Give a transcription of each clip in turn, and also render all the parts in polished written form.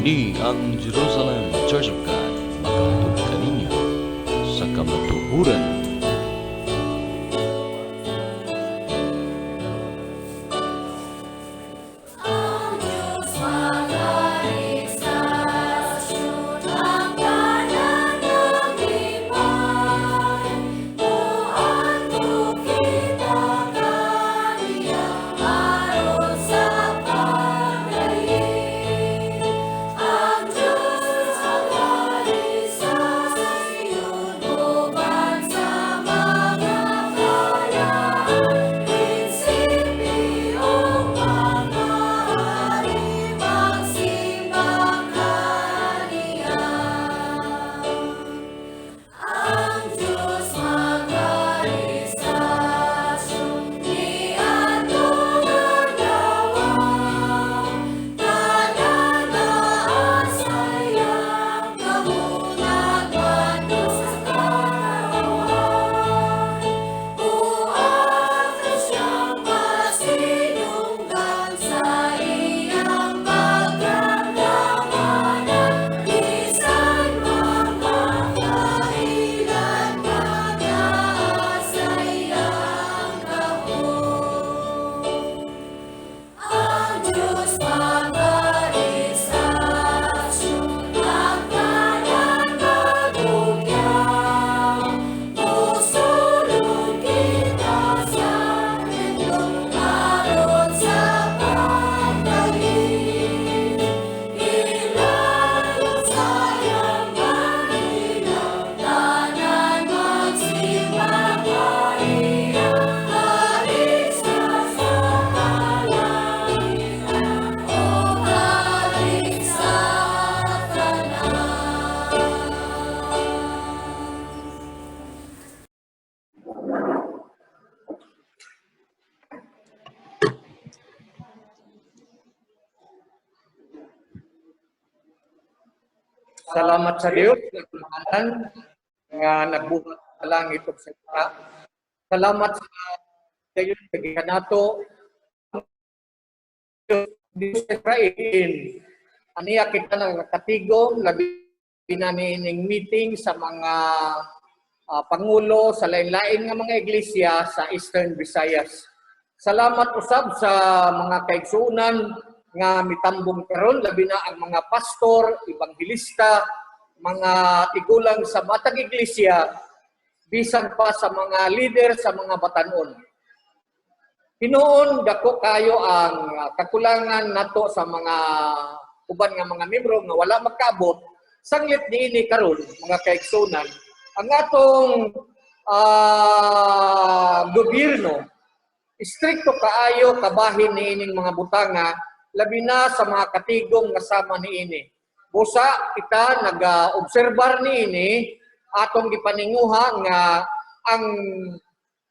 Kini ang Jerusalem Church of God, makahatod kaninyo sa kamatuhuran. Salamat sa Dios na kamalan nga nagbuhat sa langit ug sa lupa. Salamat sa dayon kay nato Dios sa Israel. Aniya kita nang nakatigom labi na nining meeting sa mga pangulo sa lain-lain nga mga iglesia sa Eastern Visayas. Salamat usab sa mga kaigsuonan nga mitambong karon labi na ang mga pastor, ebanghelista, mga tigulang sa matag iglesia, bisan pa sa mga leader sa mga batanon. Hinuon dako kayo ang kakulangan nato sa mga uban nga mga membro nga wala magkaabot. Sanglit niini karon mga kaigsuonan ang atong gobyerno istrikto kaayo kabahin niining mga butanga labi na sa mga katigong nga sama niini. Busa kita nag-obserbar niini atong gipaninguha nga ang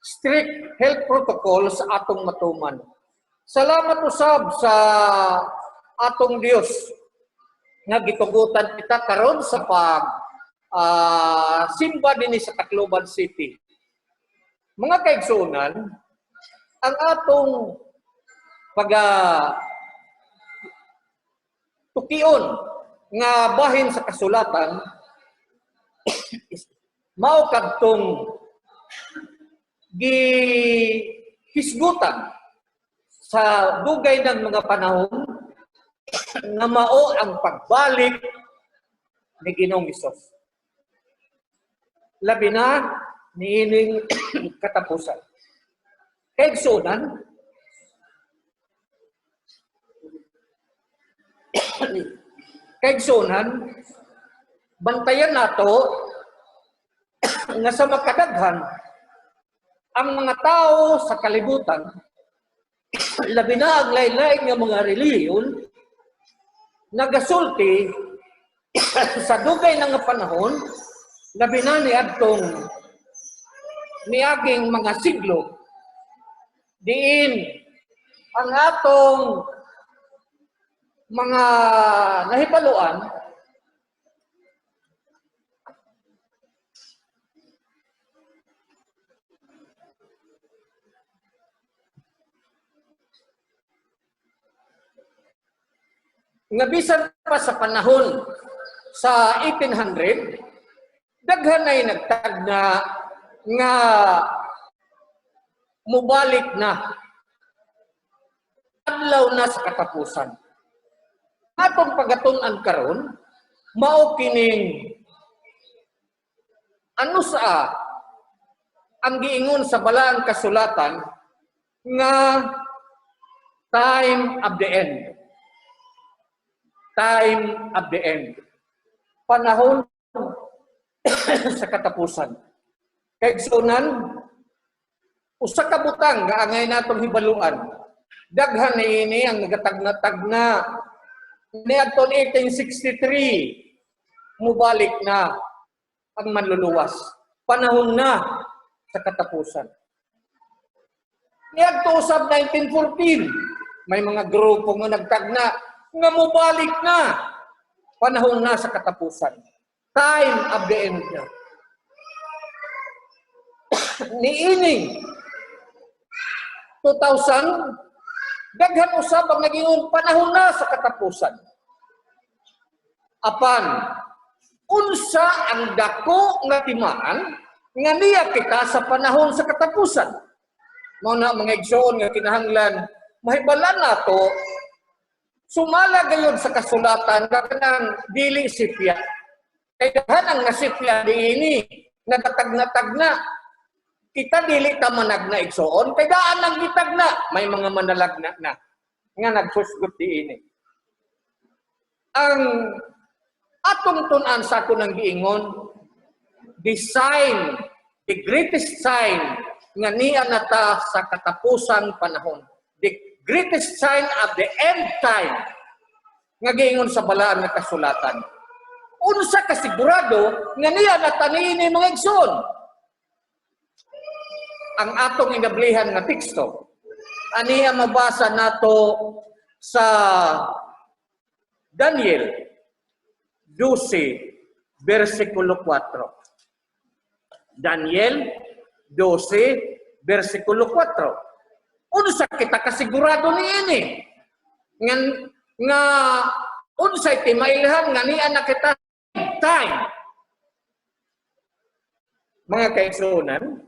strict health protocols atong matuman. Salamat usab sa atong Dios nga gitugutan kita karon sa pag simba dinhi sa Tacloban City. Mga kaigsuonan, ang atong tukion nga bahin sa kasulatan mao kadtong gihisgutan sa dugay ng mga panahon nga mao ang pagbalik ni Ginoong Hesus. Labi na niining katapusan. Kaigsuonan, bantayan nato nga sa makadaghan ang mga tao sa kalibutan, labi na ang lain-lain nga mga relihiyon, nagasulti sa dugay ng panahon, labi na niadtong niaging mga siglo, diin ang atong mga nahibaluan nga bisan pa sa panahon sa 1800, daghan ay nagtagna nga mubalik na, adlaw na sa katapusan. Atong pagatunan karon, mao kining ano sa ang giingon sa balaang kasulatan nga time of the end. Time of the end. Panahon sa katapusan. Kay sunan, usa ka butang nga angay natong hibaluan. Daghan niini ang nagatagna-tagna niadtong 1863 mubalik na ang manluluwas. Panahon na sa katapusan. Niadto usab 1914, may mga grupo nga nagtagna nga mubalik na. Panahon na sa katapusan. Time of the end na. Niining 2000, daghan usab ang naging panahon na sa katapusan. Apan, unsa ang dako nga timaan nga niya kita sa panahon sa katapusan. Mao na mga igsoon nga kinahanglan mahibalan nato sumala gayud sa kasulatan nga kanang dili sipya. Kay daghan ang nasipya diini nagatagna-tagna. Kita dili ta managna igsoon kay daan ang gitagna, may mga manalagna na nga nagsusgot diini. Ang atong tun-an sa ako ng giingon, the sign, the greatest sign nga niya nata sa katapusang panahon. The greatest sign of the end time nga giingon sa balaan nga kasulatan. Unsa ka sigurado nga niya nata niini mga igsoon? Ang atong inablihan nga teksto, aniya mabasa nato sa Daniel 12, versikulo 4. Daniel 12, versikulo 4. Unsa kita kasigurado niini? Nga unsay timailhan nga niya na kita time. Mga kaigsuonan,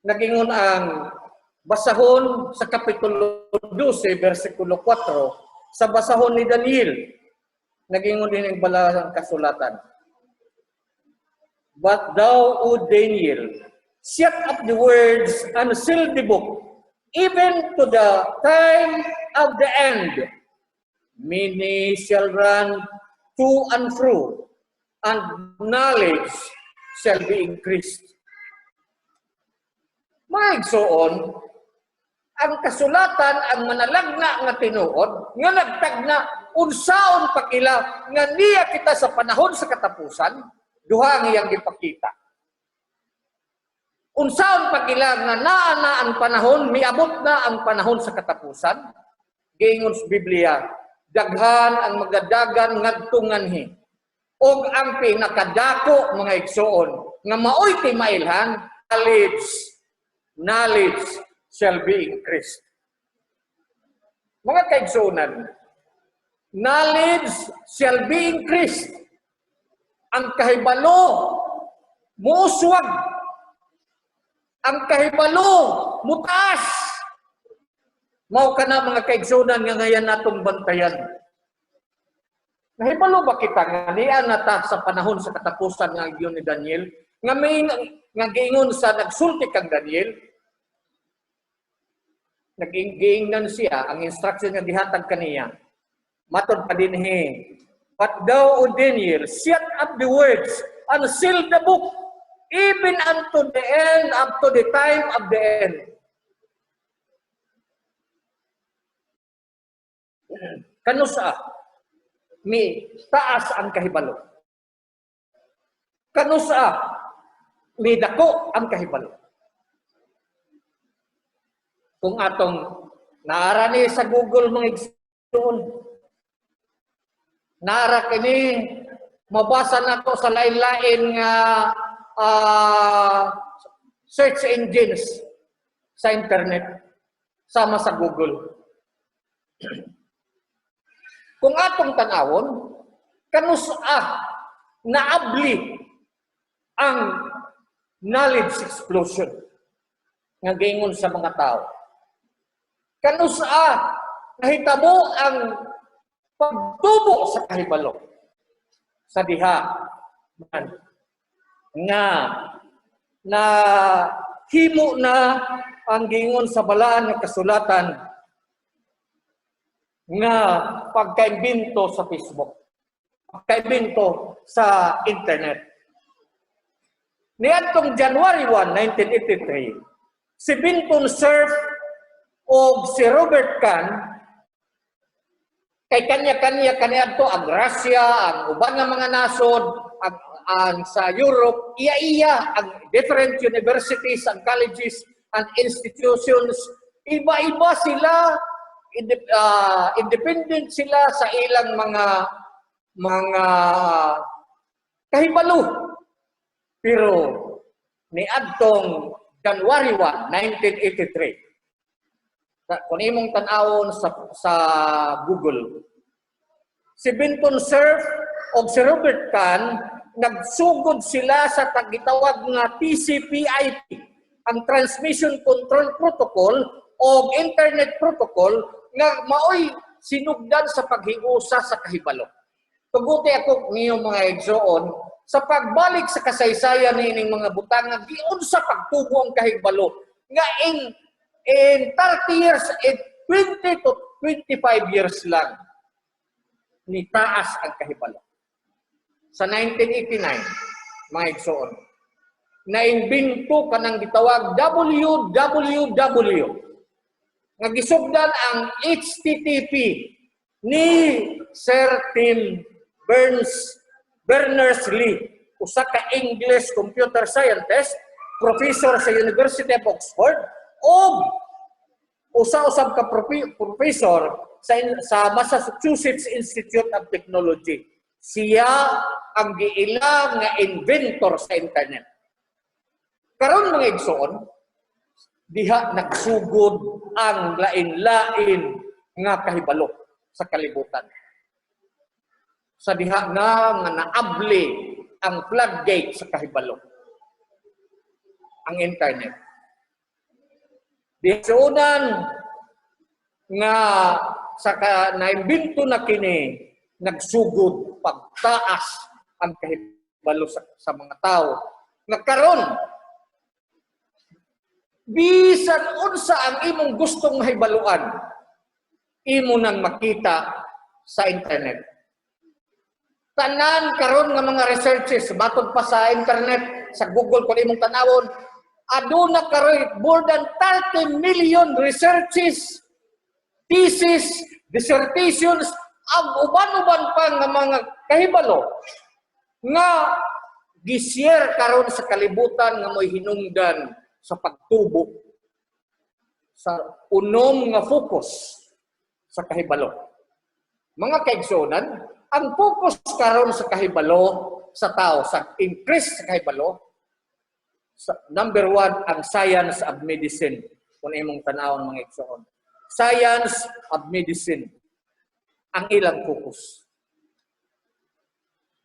nagingon ang basahon sa Kapitulo 12, versikulo 4, sa basahon ni Daniel, nagingon din ang balang kasulatan. But thou, O Daniel, shut up the words and seal the book, even to the time of the end. Many shall run to and fro, and knowledge shall be increased. Maigsoon, ang kasulatan ang manalagna nga tinuod, nga nagtagna, unsaon pakila, nga niya kita sa panahon sa katapusan, duha ang iyang ipakita. Unsaon pakila nga naa na ang panahon, miabot na ang panahon sa katapusan, giingon sa Biblia, daghan ang magadagan ngadtunganhi, og ang pinakadako mga igsoon, nga maoy timailhan, knowledge shall be increased. Mga kaigsunan, knowledge shall be increased. Ang kahibalo, muuswag. Ang kahibalo, mutaas. Mao ka na mga kaigsunan nga ngayon natong bantayan. Nahibalo ba kita nga niya nata sa panahon sa katapusan nga iyon ni Daniel? Nga may nga giingon sa nagsulti kang Daniel, nag-ingnan siya, ang instruction nga gihatag kaniya. Matod pa dinhi, but thou, O Daniel, shut up the words and seal the book, even unto the end, up to the time of the end. Kanusa, mi taas ang kahibalo. Kanusa, mi dako ang kahibalo. Kung atong naarani sa Google mga igsoon, naara kini mabasa nato sa lain-lain nga search engines sa internet sama sa Google. Kung atong tanawon, kanusa naabli ang knowledge explosion nga gingon sa mga tao. Kanusa nahitabo ang pagtubo sa kahibalo sa diha nga na himo na ang gingon sa balaan nga kasulatan nga pagkaimbento sa Facebook, pagkaimbento sa internet. Niadtong January 1, 1983, si Vinton Cerf o si Robert Kahn kay kanya-kanya kaniadto ang Russia, ang uban nga mga nasod, ang sa Europe, iya-iya ang different universities and colleges and institutions, iba-iba sila, independent sila sa ilang mga kahibalo. Pero niadtong January 1, 1983, kung imong tan-awon sa Google, si Vinton Cerf o si Robert Kahn, nagsugod sila sa gitawag nga TCP/IP, ang Transmission Control Protocol o Internet Protocol nga maoy sinugdan sa paghiusa sa kahibalo. Tuguti ako ngayong mga igsoon, sa pagbalik sa kasaysayan nining mga butang nga giunsa pagtubo ang kahibalo nga in 30 years, 20 to 25 years lang ni taas ang kahibalo. Sa 1989, mga igsoon, naimbento kanang gitawag WWW nga gisugdan ang HTTP ni Sir Tim Berners-Lee, usa ka English computer scientist, professor sa University of Oxford, o usa-usab ka professor sa Massachusetts Institute of Technology. Siya ang giila nga inventor sa internet. Karon mga igsoon, diha nagsugod ang lain-lain nga kahibalo sa kalibutan. Sa diha nga naabli ang floodgate sa kahibalo, ang internet. Disunan nga sa naimbento na kini, nagsugod pagtaas ang kahibalo sa mga tao. Nagkaron, bisan unsa ang imong gustong mahibaluan, imo nang makita sa internet. Tanan karon nga mga researches, matod pa sa internet, sa Google kung imong tanawon, aduna karon more than 30 million researches, thesis, dissertations, ang uban-uban pa nga mga kahibalo nga gishare karon sa kalibutan nga mo'y hinungdan sa pagtubo sa unom nga focus sa kahibalo. Mga kaigsonan, ang focus karon sa kahibalo sa tao, sa increase sa kahibalo, number 1, ang science of medicine. Kung imong tanawon mga igsoon. Science of medicine ang ilang focus.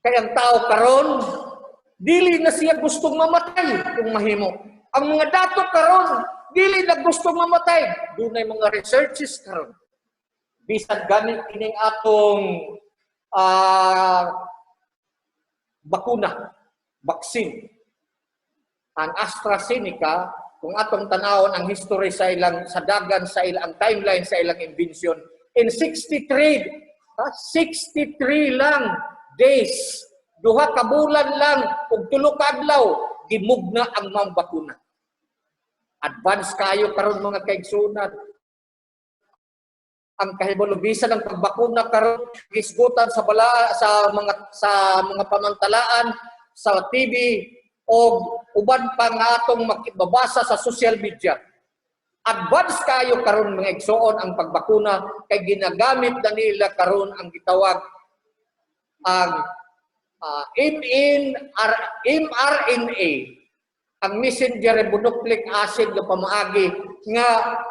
Kaya ang tao karon, dili na siya gustong mamatay kung mahimo. Ang mga dato karon, dili na gustong mamatay. Dunay mga researches karon. Bisan gamit kining atong bakuna, vaccine. Ang AstraZeneca, kung atong tanawon ang history sa ilang sadagan sa ilang timeline sa ilang invention, in 63 lang days, duha ka bulan lang ug 3 ka adlaw gimugna ang mga bakuna. Advance kayo karon mga kaigsunan. Ang kahibalo bisan ng pagbakuna karon gisgutan sa mga pamantalaan sa TV o uban pa nga atong makibabasa sa social media. Advance kayo karon mga igsoon ang pagbakuna kay ginagamit na nila karon ang gitawag ang mRNA, ang messenger ribonucleic acid nga pamaagi nga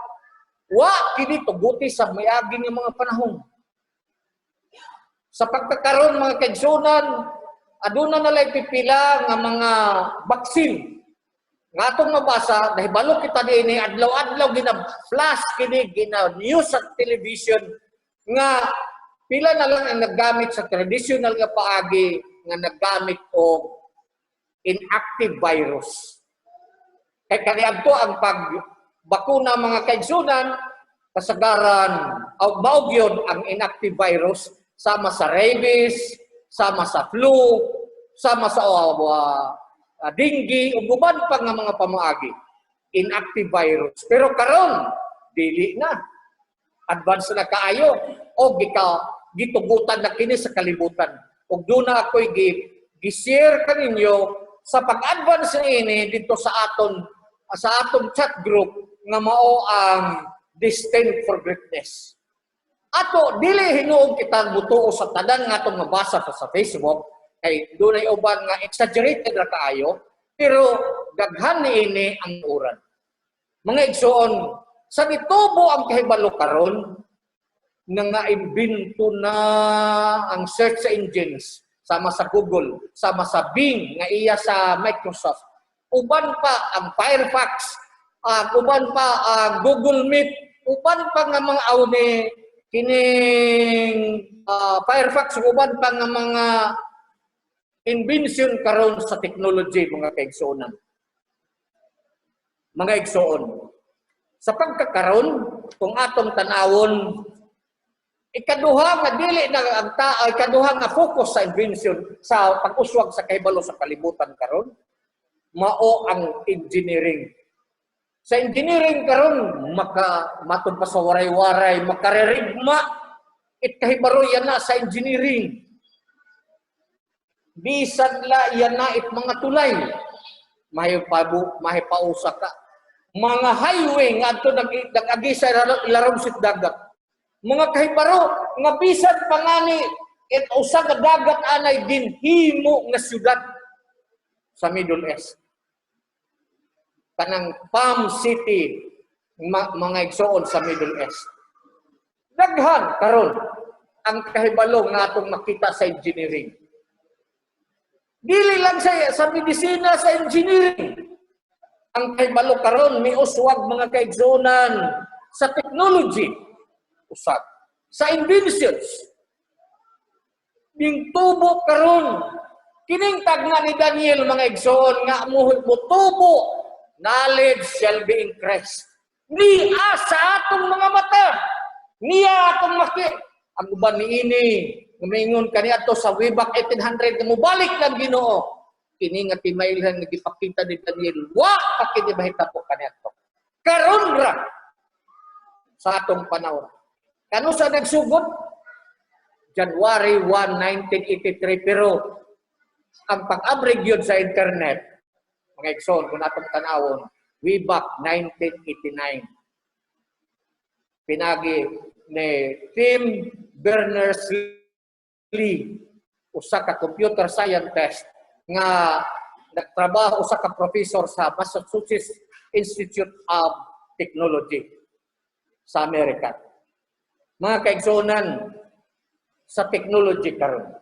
wa kini tuguti sa mayagi nga mga panahon. Sa pagkakaroon mga kaigsunan, aduna na lang pipila nga mga baksin. Nga atong mabasa, dahil balo kita din adlaw-adlaw gina-flash kini, gina-news sa television, nga pila na lang ang naggamit sa traditional nga paagi nga naggamit og inactive virus. Kay kaniadto ang pagbakuna mga kaigsunan, kasagaran o maugyon ang inactive virus sama sa rabies, sama sa flu, sama sa dengue, ug uban pa nga mga pamaagi. Inactive virus. Pero karon dili na. Advance na kaayo o gitugutan na kini sa kalibutan. Ug doon na ako'y gi-share kaninyo sa pag-advance ini dito sa aton chat group nga mao ang Destined for Greatness. Ato dili hinuog kita butuo sa tanan nga atong mabasa sa Facebook kay dunay uban nga exaggerated ra kaayo pero daghan niini ang uran. Mga igsoon, sa nitubo ang kahibalo karon nga naimbento na ang search engines sama sa Google, sama sa Bing nga iya sa Microsoft. Uban pa ang Firefox, uban pa ang Google Meet, uban pa nga mga awni kining Firefox, uban pa nga mga invention karon sa technology mga kaigsuonan. Mga igsoon, sa pagkakaroon, kung atong tanawon, ikaduha nga dili na ikaduha nga focus sa invention sa pag-uswag sa kahibalo sa kalibutan karon, mao ang engineering. Sa engineering karon matod pa sa waray-waray, makarerigma kahibalo yan na sa engineering. Bisan la yan na mga tulay, mahipausa ka. Mga highway nga ato nag-agi sa ilarom sit dagat. Mga kahibaro nga bisan pangani usa ka dagat anay ginhimo nga syudad sa Middle East. Kanang Palm City mga igsoon sa Middle East. Daghan karon ang kahibalo nga atong makita sa engineering. Dili lang sa medisina, sa engineering. Ang kahibalo karon may uswag mga kaigsunan sa technology, usag sa inventions. Ning tubo karon kining tagna ni Daniel mga igsoon nga mutubo, knowledge shall be increased. Ni sa atong mga mata, niya atong ang uban niini gumingon kaniadto sa way back 1800 nga mobalik lang Ginoo. Kini nga timaylan nga gipakita ni Daniel, wa pa kini mahitabo kaniadto. Karon ra sa atong panahon. Kano sa nagsugod? January 1, 1983 pero ang pag-average yun sa internet, mga igsoon kung atong tanawon, way back 1989. Pinagi ni Tim Berners-Lee, usa ka computer scientist nga nagtrabaho usa ka professor sa Massachusetts Institute of Technology sa Amerika. Mga kaigsuonan sa technology karon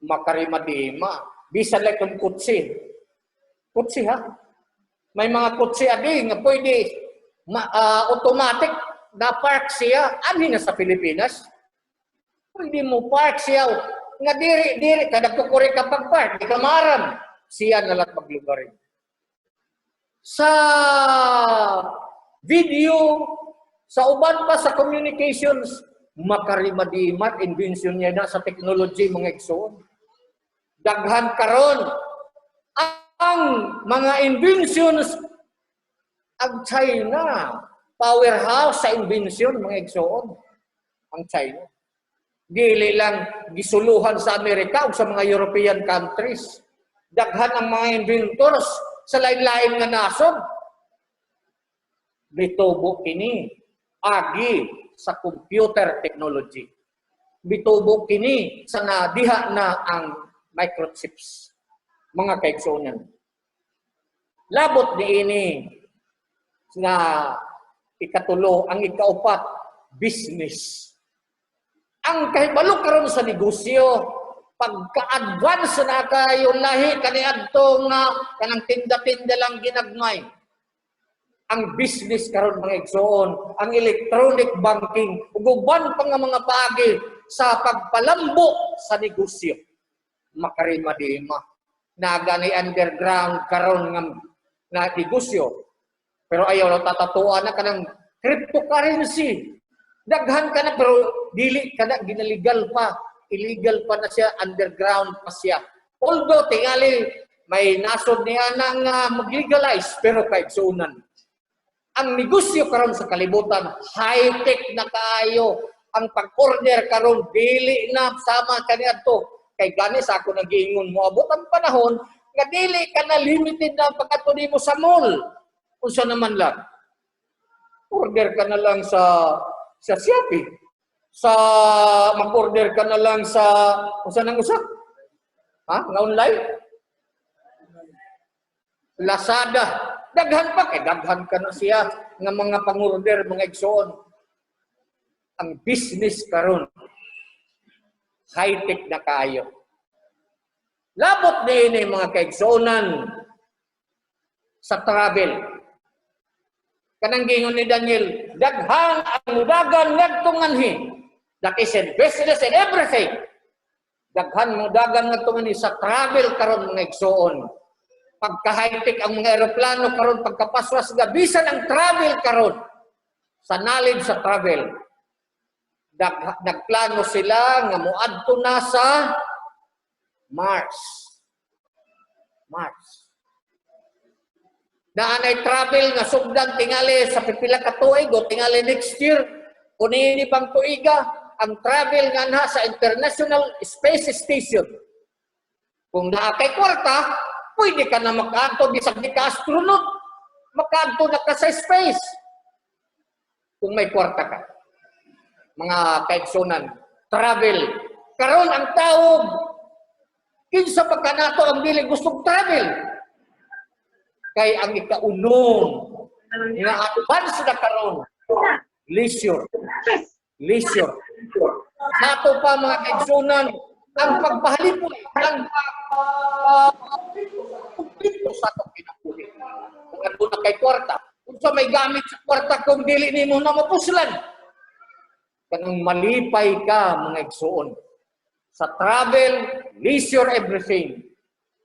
makarimadima bisan like kung kutsi ha, may mga kutsi adi nga pwede automatic na park siya ani na sa Pilipinas. Pwede mo park siya nga diri kada kukuri ka pag-park di ka maram siya na lang maglugarin. Sa video, sa uban pa sa communications, makarimadimat invention niya na sa technology mga igsoon. Daghan karon ang mga inventions ang China, powerhouse sa invention mga igsoon. Ang China. Dili lang gisuluhan sa Amerika o sa mga European countries. Daghan ang mga inventors sa lain-lain nga nasod. Bitubo kini agi sa computer technology. Bitubo kini sa nadiha na ang microchips. Mga kaigsuonan. Labot niini nga ikatulo ang ikaupat business. Ang kahibalo karon sa negosyo, pagka-advance na kayo lahi kaniadto nga kanang tinda-tinda lang ginagmay. Ang business karon mga igsoon, ang electronic banking, uguban pa nga mga pagi sa pagpalambo sa negosyo. Makarima-dima. Nagani underground karon nga negosyo. Pero ayaw lang tatatuan na kanang cryptocurrency. Daghan ka na pero dili ka na ginalegal pa. Illegal pa na siya, underground pa siya. Although tingali may nasod niya nang mag-legalize pero kaigsuunan. Ang negosyo karon sa kalibutan, high-tech na kayo. Ang pag-order karon dili na sama kaniadto. Kay gani sa ako nagiingon mo abot ang panahon nga dili ka na limited na pagkato nimo sa mall. Unsa naman lang. Order ka na lang sa Shopee. Mag-order ka na lang sa unsa nang usa? Nga online? Lazada. Daghan pa kay daghan ka na siya nga mga pang-order mga igsoon. Ang business karon high-tech na kayo. Labot din mga kaigsuonan sa travel. Kanang gingon ni Daniel, daghan ang mudagan ngadtong anhi. That is in business and everything. Daghan mudagan ngadtong anhi sa travel karon mga igsoon. Pagka-high-tech ang mga eroplano karon, pagkapaswas nga bisan ang travel karon sa knowledge sa travel. Nagplano sila nga moadto na sa Mars. Naanay travel nga sugdan tingali sa pipila ka tuig o tingali next year o niini pang tuiga ang travel nga na sa International Space Station. Kung naa kay kwarta, pwede ka na makaadto di sa astronaut. Makaadto na ka sa space. Kung may kwarta ka. Mga kaigsunan, travel. Karon ang tao, kinsa pagka nato ang dili gustong travel. Kay ang ikaunom nga advance na karon, leisure. Nato pa mga kaigsunan, ang pagpahalipoy, ang kumpleto sa itong kinakulit. Kung ano na kay kwarta, kung sa may gamit sa kwarta, kung dili ni mo na mapuslan, kanang malipay ka mga igsuon. Sa travel, leisure, everything.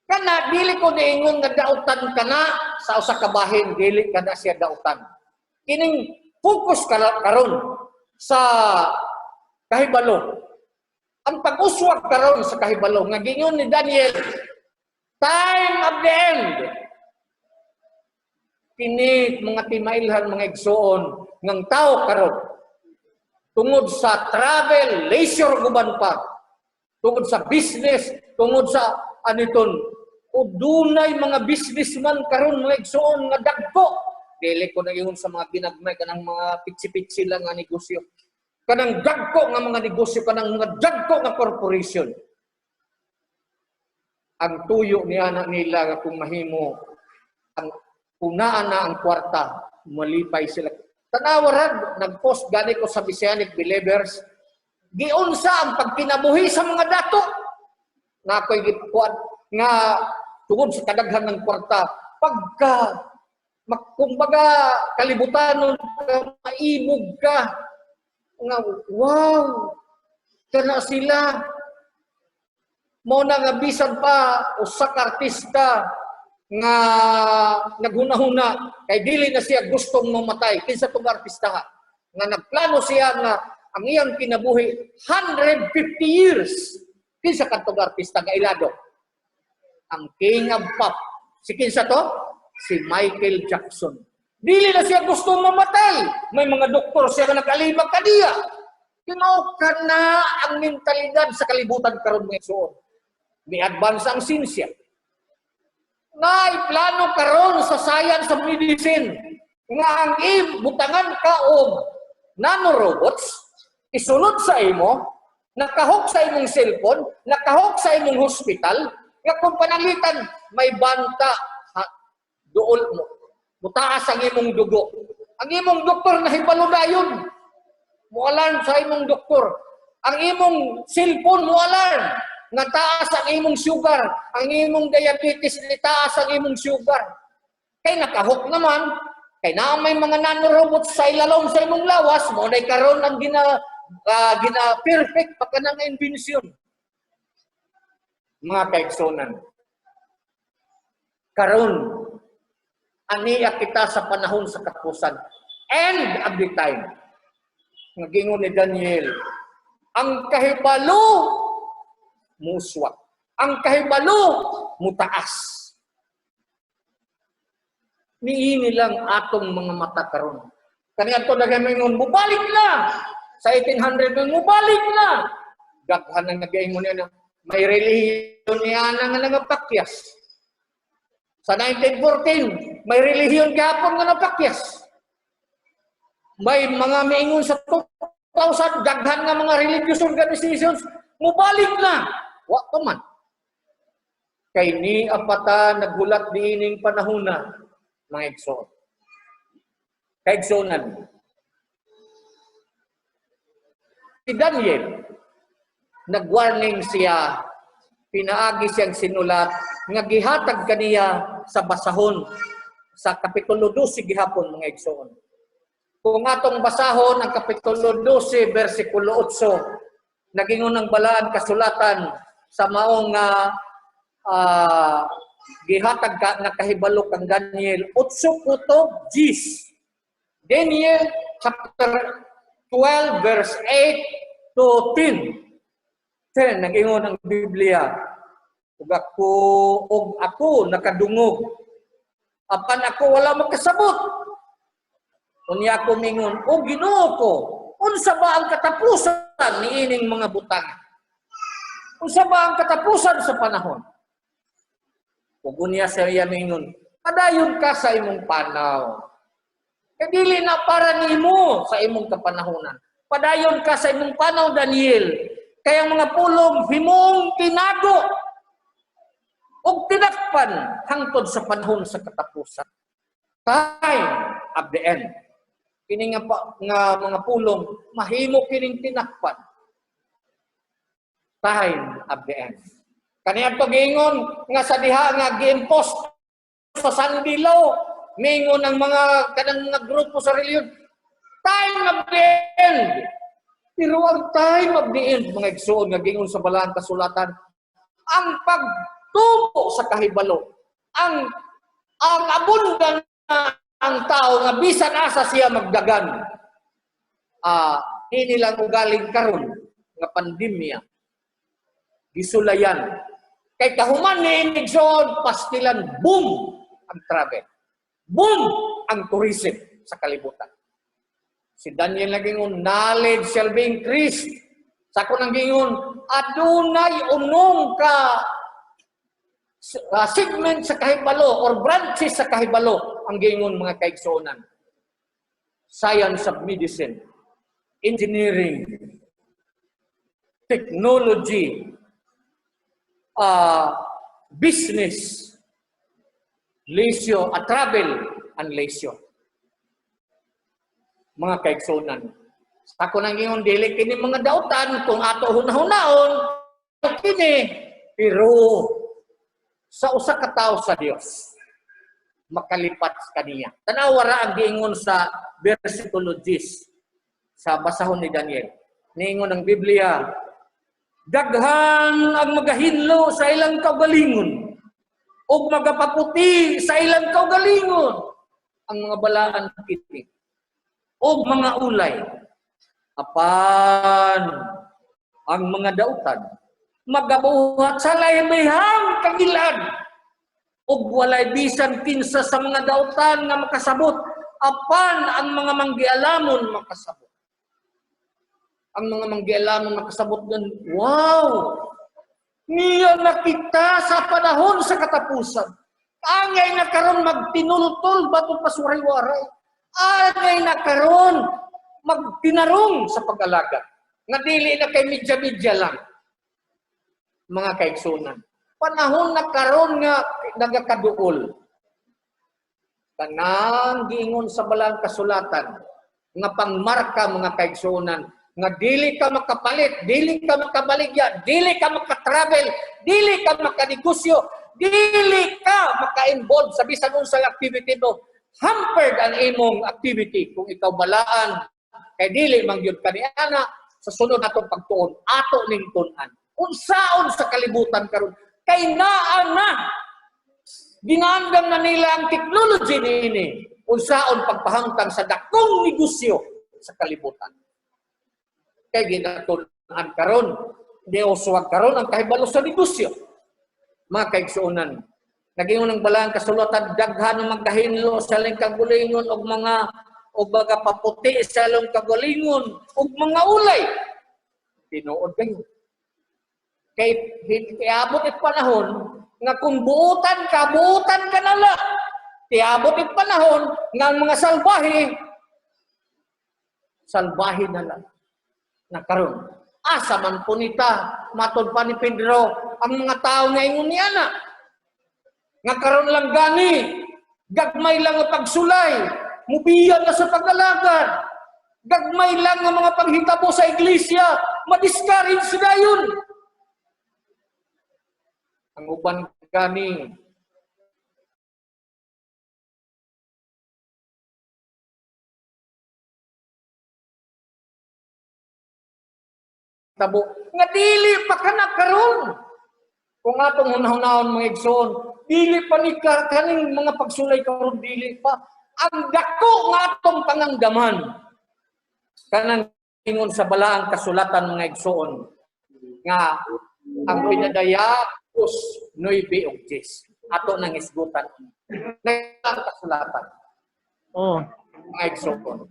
Kana, dili ko niingon nga dautan ka na sa usa ka bahin, dili ka na siya dautan. Kining focus karon sa kahibalo. Ang pag-uswag karon sa kahibalo nga gingon ni Daniel, time of the end. Kini mga timailhan mga igsoon ng tao karon tungod sa travel, leisure guban pa, tungod sa business, tungod sa aniton, o dunay mga businessman karon mga igsoon nga dagko. Dili ko na ingon sa mga ginagmay kanang mga pitsi-pitsi lang nga negosyo. Kanang dagko nga mga negosyo, kanang mga dagko nga corporation. Ang tuyo ni anak nila nga kung mahimo, ang punaan na ang kwarta, malipay sila. Tanawarad, nag-post gani ko sa Messianic Believers, giunsa ang pagkinabuhi sa mga dato. Na ako'y gipuan, nga tungod sa kadaghan ng kwarta, pagka, kumbaga, kalibutan, maibog ka, nga, wow, kana sila, mo na nga bisan pa, usak artista, nga naghuna-huna, kay dili na siya gustong mamatay, kinsa tong artista ha, nga nagplano siya nga, ang iyang kinabuhi, 150 years, kinsa kantong artista nga ilado, ang king of pop, si kinsa to? Si Michael Jackson. Dili na siya gusto mamatay. May mga doktor siya na nakalibag kaniya. Kinaukan na ang mentalidad sa kalibutan karon mga igsoon. May advance ang sinsya. Nga iplano karon sa science of medicine nga ang butangan ka og nanorobots isulod sa imo, nakahok sa imong cellphone, nakahok sa imong hospital, nga kung panalitan may banta dool mo. Mutaas ang imong dugo. Ang imong doktor na hibalo dayon. Mualan sa imong doktor. Ang imong cellphone mo alarm nga taas ang imong sugar, ang imong diabetes ni taas ang imong sugar. Kay nakahok naman, kay na may mga nanorobots sa ilalom sa imong lawas, mo day karon ang gina perfect pa kanang invention. Mga kaigsonan. Karon aniya kita sa panahon sa katapusan. End of the time. Nagingon ni Daniel, ang kahibalo muswak. Ang kahibalo mutaas. Niini lang atong mga mata karon. Kaniya to nagamingon, mubalik na! Sa 1800 mubalik na! Daghan ang nagaingon niya na may relihiyon niya na nga nangapakyas. Sa 1914, may relihiyon gapon nga napakyas. May mga maingon sa 2000, daghan nga mga religious organizations, mubalik na. Wa pa man. Kay ni apata naghulat diining panahon na, mga igsoon. Kaigsoonan. Si Daniel, nag-warning siya, pinaagi siyang sinulat, nga gihatag kaniya sa basahon, sa Kapitulo 12 gihapon, mga igsoon. Kung atong basahon ang Kapitulo 12, versikulo 8, nagingon ng balaan kasulatan sa maong gihatag nga kahibalo kang Daniel, 8 kutob, Gis. Daniel chapter 12, verse 8 to 10. 10, nagingon ng Biblia, ug ako nakadungog. Apan ako wala makasabot. Unya ko mingon, o Ginoo ko, unsa ba ang katapusan niining mga butang? Unsa ba ang katapusan sa panahon? Ug unya siya mingon, padayon ka sa imong panaw. Kay dili na para nimo sa imong kapanahonan. Padayon ka sa imong panaw, Daniel. Kaya ang mga pulong himong tinago ug tinakpan hangtod sa panahon sa katapusan. Time of the end. Kini nga mga pulong mahimo kining tinakpan. Time of the end. Kaniya to giingon nga sa diha nga gi-impose sa Sandilo, mingon ng mga kanang mga grupo sa reliyon. Time of the end. Pero ang time of the end, mga igsoon nga gingon sa balaan kasulatan, ang pagtubo sa kahibalo, ang abundan ang tao nga bisan asa siya magdagan. Ini lang ugaling karon nga pandemya. Gisulayan. Kay kahuman ni igsoon, pastilan, boom ang travel. Boom ang tourism sa kalibutan. Si Daniel nagingon, knowledge shall be increased. Sa ako nang gingon, adunay unong ka segment sa kahibalo or branches sa kahibalo ang gingon mga kaigsuonan. Science of medicine, engineering, technology, business, leisure, travel, and leisure. Mga kaigsuonan. Ako nang ingon dili kini mga dautan kung ato hunahunahon kini, pero sa usa ka tawo sa Dios makalipat kaniya. Tanawa ra ang giingon sa versikulo 10 sa basahon ni Daniel. Niingon ang Biblia, daghan ang magahinlo sa ilang kaugalingon ug magapaputi sa ilang kaugalingon ang mga balaan kiti ug mga ulay. Apan ang mga dautan magabuhat sa laymihang kagilan ug walay bisan kinsa sa mga dautan nga makasabot apan ang mga manggialamon makasabot. Ang mga manggialamon makasabot ngan, wow! Niya nakita sa panahon sa katapusan. Angay na karon magtinultol bato pasuray-waray. Angay na karon magtinarong sa pag-alaga. Nga dili na kay midya-midya lang. Mga kaigsunan. Panahon na karon nga nagakaduol. Kanang giingon sa balang kasulatan nga pangmarka mga kaigsunan nga dili ka makapalit, dili ka makabaligya, dili ka makatravel, dili ka makanegosyo, dili ka maka-involve sa bisan unsang activity mo. Hampered ang imong activity kung ikaw balaan kay dili man gyud kaniana sa sunod natong pagtuon ato ning tun-an. Unsaon sa kalibutan karon kay naa na ginandam na nila ang technology niini. Unsaon pagpahangtang sa dakong negosyo sa kalibutan. Kay ginatun-an karon, di uswag karon ang kahibalo sa negosyo. Mga kaigsuonan, naging unang balang kasulatan daghan ng magkahinlo sa lang kagulingon og mga paputi sa lang kagulingon og mga ulay. Tinuod kayo. Kay tiabot it panahon nga kung buutan ka nala. Tiabot it panahon nga mga salbahe na lang. Na karon asa man punita matod pa ni Pedro ang mga tao nga ingon niya na nga karon lang gani gagmay lang ang pagsulay mubiyan na sa pag-alagad gagmay lang ang mga panghitabo sa iglesia madiscourage sila yun ang uban gani tabo nga dili pa kana karon kung atong hunahunahon mga igsoon dili pa ni kaning mga pagsulay karon dili pa ang dako nga atong panangdaman kanang ingon sa balaang kasulatan mga igsoon nga ang pinadayakos 9 ug 10 ato nang isgutan ang kasulatan mga igsoon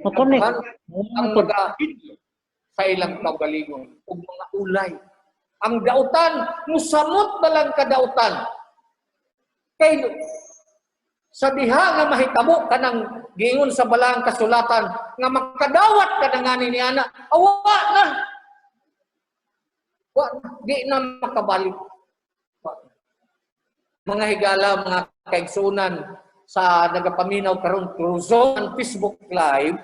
Makonek. Ang mag-ahid sa ilang kaugalingon ug mga ulay. Ang dautan, musamot na lang kadautan. Kay sa diha nga mahitabo kanang giingon sa balaang kasulatan nga makadawat ka na nga ni ana, awa na. Di na makabalik. Mga higala, mga kaigsunan, sa nagapaminaw karon through Zoom and Facebook Live,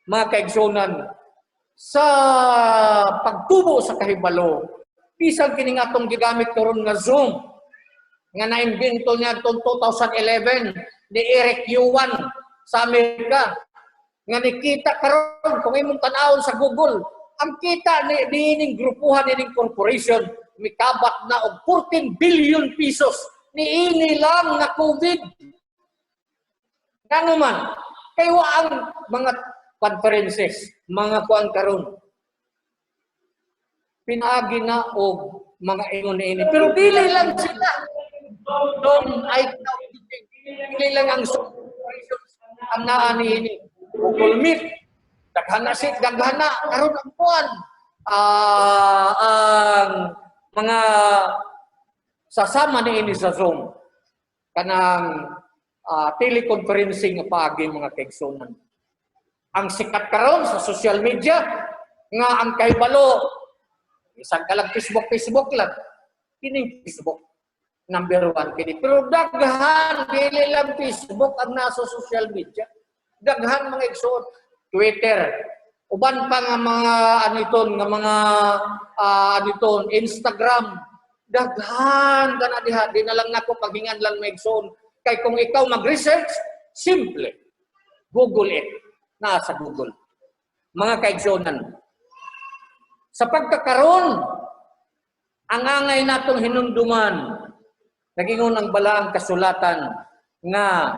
mga kaigsunan, sa pagtubo sa kahibalo, bisan kining atong gigamit karon nga Zoom, nga naimbento niya itong 2011 ni Eric Yuan sa Amerika, nga nikita karon kung imong tan-awon sa Google, ang kita ni dining grupuhan ining corporation, mikabat na og 14 billion pesos niini lang na COVID. Kano man, kayo ang mga conferences, mga kuan karon. Pinaagi na og mga ingon ini. Pero dili lang sila. Doon ay dili lang ang ang naa ni Google Meet. Daghana karon ang kuan. Ang mga sasama ni ini sa Zoom. Kanang teleconferencing nga paagi mga kaigsunan. Ang sikat karon sa social media nga ang kahibalo isang ka lang Facebook lang. Kini Facebook number 1 kini. Pero daghan dili lang Facebook ang nasa social media. Daghan mga igsoon Twitter. Uban pa nga mga Instagram. Daghan kana diha di na lang nako paghingan lang mga igsoon. Kay kung ikaw mag-research, simple. Google it. Nasa Google. Mga kaigsonan. Sa pagkakaroon, ang angay natong hinumduman, nagingon ang balaang kasulatan nga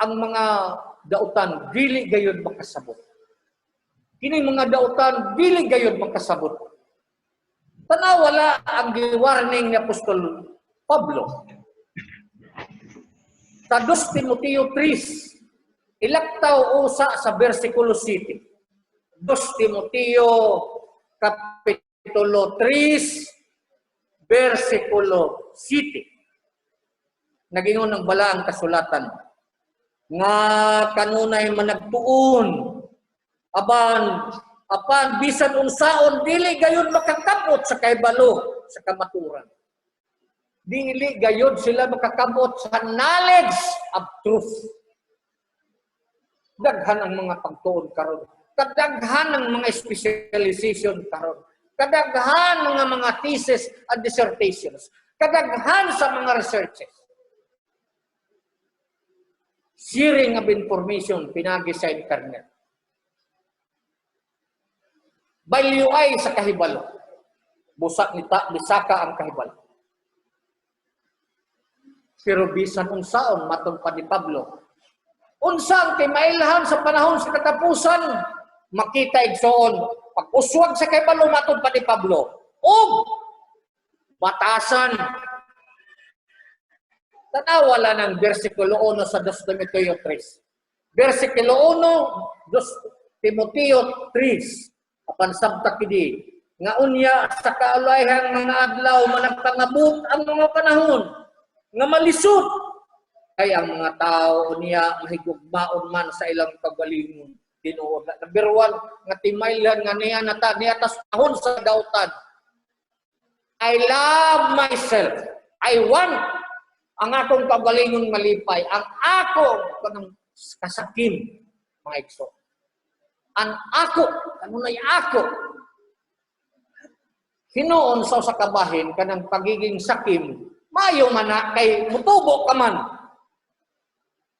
ang mga dautan, dili gayud makasabot. Kini mga dautan, dili gayud makasabot. Tanawala ang warning ni Apostol Pablo. Sa 2 Timoteo 3, ilaktaw usa sa versikulo 7. 2 Timoteo kapitulo 3, versikulo 7. Nagingon ng balaang kasulatan nga kanunay managtuon apan bisan unsaon dili gayon makakabot sa kahibalo sa kamaturan. Dili gayon sila makakabot sa knowledge of truth. Daghan ang mga pagtuon karon. Kadaghan ang mga specialization karon. Kadaghan mga thesis at dissertations. Kadaghan sa mga researches. Sharing of information pinagi sa internet. Value ay sa kahibalo. Busak nita, bisaka ang kahibalo. Pero bisan unsaon maton pa ni Pablo. Unsang timailhan sa panahon sa katapusan, makita igsoon. Pag-uswag sa kahibalo maton pa ni Pablo. Og batasan. Tanawala ng versikulo 1 sa 2 Timoteo 3. Versikulo 1, 2 Timoteo 3. Apan sabta kidi nga unya sa kaalayhang mga adlaw managpangabot ang mga panahon nga malisod kay ang mga tao niya mahigugmaon man sa ilang kagalingon tinuod. Number 1 nga timaylan nga niya tas tahon sa dautan. I love myself. I want ang akong kagalingon malipay. Ang ako kanang kasakim mga igsoon. Ang ako, kanunay ako. Hinoon sa kabahin kanang pagiging sakim, mayo man na kay mutubo ka man.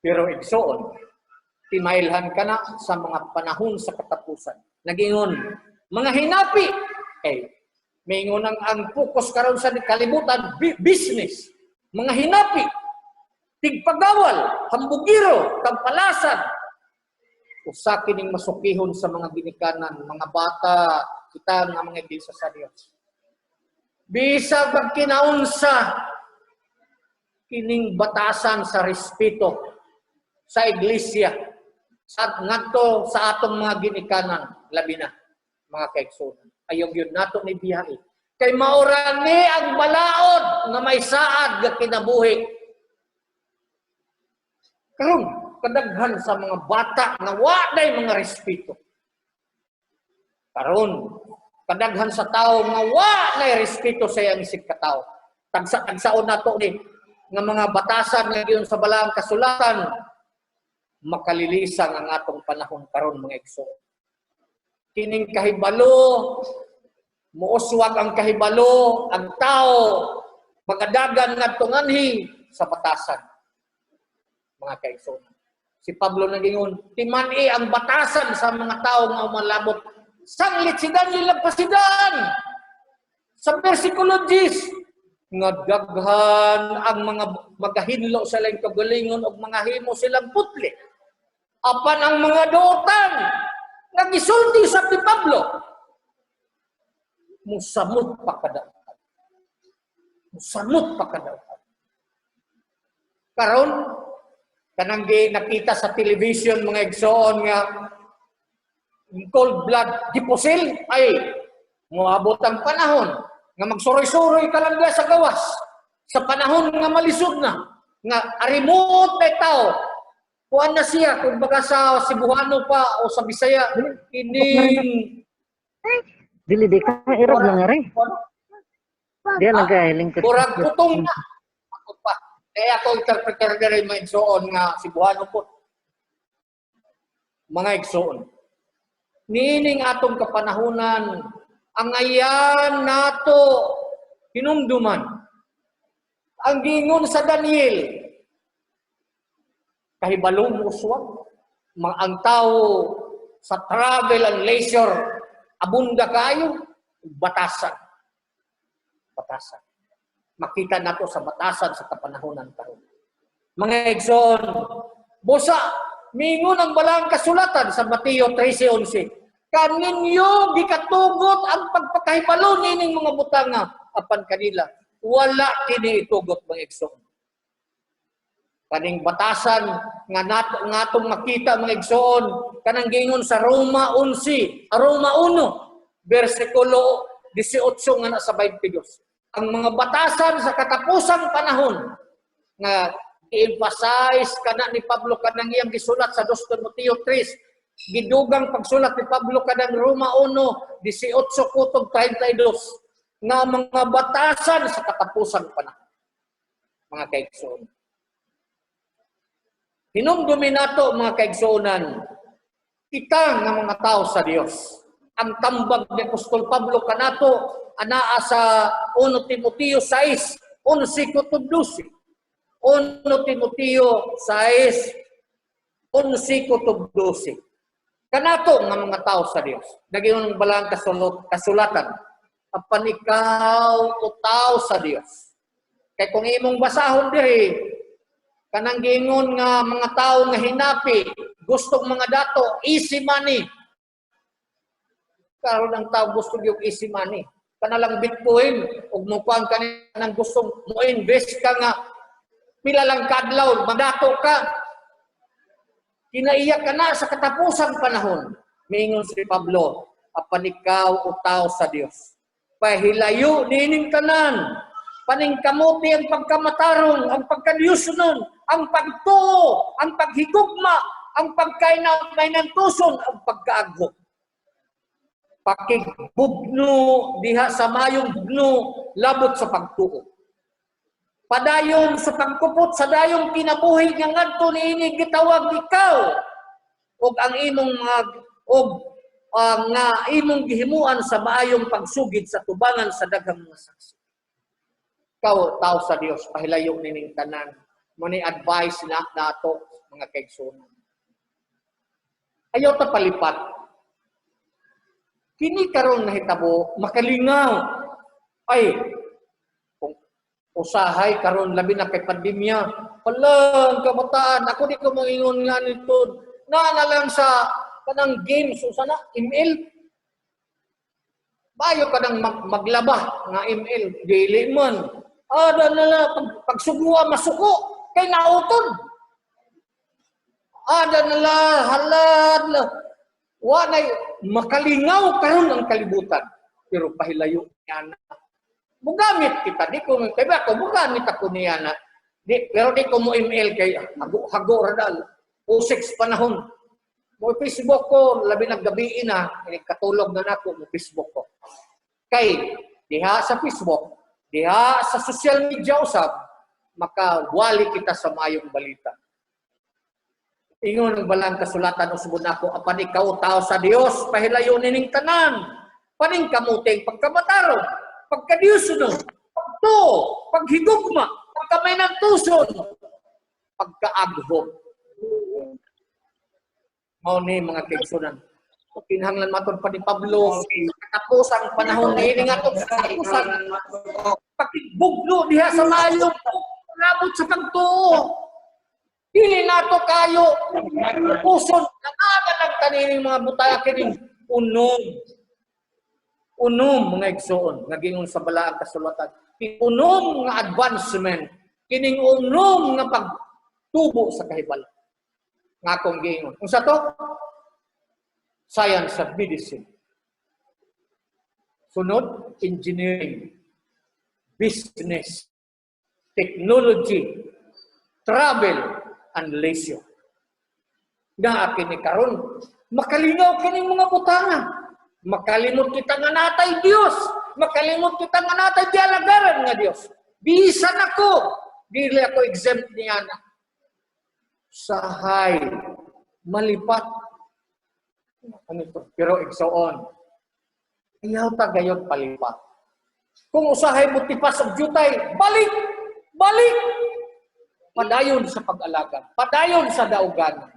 Pero igsoon, timailhan ka na sa mga panahon sa katapusan. Nagingon, mga hinapi, maingon ang focus karon sa kalibutan, business. Mga hinapi, tigpagawal, hambugiro, kampalasan, usa kining masukihon sa mga ginikanan, mga bata, kita nga mga iglesia sa Dios. Bisag pagkinaunsa kining batasan sa respeto sa iglesia sa ngadto sa atong mga ginikanan labi na mga kaigsunan. Ayog yun nato ni biyahe. Kay maurani ang balaod nga may saad nga kinabuhi. Karon kadaghan sa mga bata nga waday mga respeto. Karon kadaghan sa tao nga waday respeto sa iyang isig katao. Tagsaon nato ni nga mga batasan nga giyon sa balaang kasulatan makalilisang ang atong panahon karon mga igsoon. Kining kahibalo, muuswag ang kahibalo, ang tao magadagan ngadtong anhi sa batasan. Mga kaigsoon. Si Pablo nagingon, timani ang batasan sa mga tao nga umalabot. Sanglit sidan nilang pasidan. Sa versikulo 10, nga daghan ang mga magahinlo sa ilang kagalingon o mga himo silang putli. Apan ang mga dotan, nagisulti sa ti Pablo, musamot pa kadautan. Musamot pa kadautan. Karon, kanang nakita sa television mga igsoon nga cold blood deposil ay moabot ang panahon nga magsuroy-suroy ka lang sa gawas sa panahon nga malisod na nga arimot na tao kuan na siya kung baga sa Cebuano pa o sa Bisaya kining dili di ka irog lang rin. Dia nagahiling ko. Murag putong na. Ako pa. Kaya ako interpreter na rin mga igsoon nga Cebuano po. Mga igsoon. Nining atong kapanahunan, ang ayan nato hinumduman. Ang gingon sa Daniel, kahibalong uswag, ang tao sa travel and leisure, abunda kayo, batasan. Batasan. Makita nato sa batasan sa kapanahunan karon. Mga igsoon, busa, mingon ang balang kasulatan sa Mateo 13:11. Kaninyo gikatugot ang pagpakahibalo nining mga butanga apan kanila wala kini itugot mga igsoon. Kaning batasan nga natong makita mga igsoon kanang gingon sa Roma 11, Roma 1, versikulo 18 nga nasa 22. Ang mga batasan sa katapusang panahon nga i-emphasize kana ni Pablo kanang iyang gisulat sa 2 Timoteo 3. Gidugang pagsulat ni Pablo kanang Roma 1, 18 kutog 32 nga mga batasan sa katapusang panahon. Mga kaigsoon. Hinumdumi nato mga kaigsuonan, kita nga mga tao sa Dios. Ang tambag ni Apostol Pablo kanato anaa sa 1 Timoteo 6, 11-12. 1 Timoteo 6, 11-12. Kanato nga mga tao sa Dios. Naging balang kasulatan. Apan ikaw o tao sa Dios. Kay kung imong basahon diri, kanang gingon nga mga tao nga hinapi, gustong mga dato, easy money. Karon ang tao gusto yung easy money. Kanalang Bitcoin, ug mukuan ka nang gustong mo-invest ka nga pila lang kadlaw, madato ka. Kinaiyak ka na sa katapusang panahon. Mingon si Pablo, apan ikaw o tao sa Dios. Pahilayo nining tanan. Paningkamuti ang pagkamatarong, ang pagkadiyusunon, ang pagtuo, ang paghigugma, ang pagkainantuson, ang pagkaagok. Pakigbugno diha sa mayong bugno, labot sa pagtuo. Padayon sa pagkupot sa dayong kinabuhi nga ngadto niini gitawag ikaw ug ang imong nga imong gihimuan sa maayong pagsugid sa tubangan sa daghang mga saksi. Ikaw tao sa Dios, pahilayo nining tanan. Muni advice na nato mga kaigsuonan. Ayaw ta palipat. Kini karon nahitabo makalingaw. Ay, usahay karon labi na kay pandemya. Palang kabataan, ako di ko mangingon nga nito. Na lang sa kanang games o sana email. Bayo ka nang maglaba nga email, dili man. Ada na pagsuguwa masuko kay nautod. Ada na halad na. Wa makalingaw karon ang kalibutan. Pero pahilayo niya na. Mugamit kita, di ko, kaya ako, mugamit ako niya na. Pero di ko mo email kay hago radal. O 6 panahon. Mo Facebook ko, labi naggabi na, katulog na ako mo Facebook ko. Kay, diha sa Facebook, diha sa social media usab, makawali kita sa mayong balita. Ingon ang balang kasulatan usbon ako, apan ikaw tao sa Dios, pahilayo nining tanan. Paning kamuting pagkamatarong, pagkadiyusunon, pagtuo, paghigugma, pagkamay ng tuson, pagkaaghom. Mao ni mga kaigsuonan. Kinahanglan matud pa ni Pablo katapos ang panahon ni nga to katapusan pakigbugno diha sa maayong labot sa pagtuo. Dili nato kayo puson nanaga lang kanining mga butaya kining unom mga igsoon nagingon sa balaang kasulatan. Unom nga advancement kining unom nga pagtubo sa kahibalan. Nga akong giingon. Unsa to? Science of medicine. Sunod, engineering, business, technology, travel, and leisure. Nga kini karon makalingaw kining mga butanga. Makalimot kita nga natay Dios. Makalimot kita nga natay dialagaran nga Dios. Bisan ako, dili ako exempt niya na. Sahay, malipat. Ano ito? Pero igsoon. Ayaw tagayon palipat. Kung usahay mo tipas og jutay, balik! Balik! Padayon sa pag-alaga. Padayon sa daugan.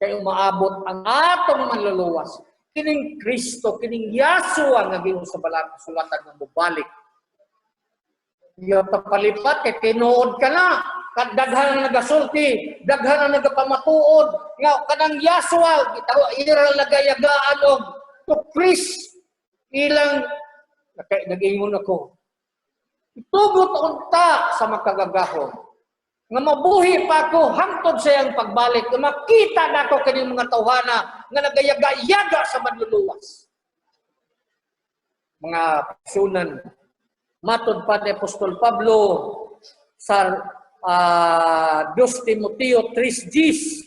Kaya umaabot ang atong manluluwas. Kining Kristo, kining Yahshua nga giun sa balang kasulatan nga mubalik. Ayaw palipat kay tinuod ka na. Daghan na nagasulti, daghan na nagapamatuod, nga kanang Yahshua, iral nagayagaan og to Christ, ilang, nag-ingon ako, itugot unta sa makagagahon, nga mabuhi pa ako, hangtod sa iyang pagbalik, nga makita na ako kanyang mga tawhana, nga nagayaga-yaga sa manluluwas. Mga pasunan, matod pa ni Apostol Pablo, sa 2 Timoteo 3:10.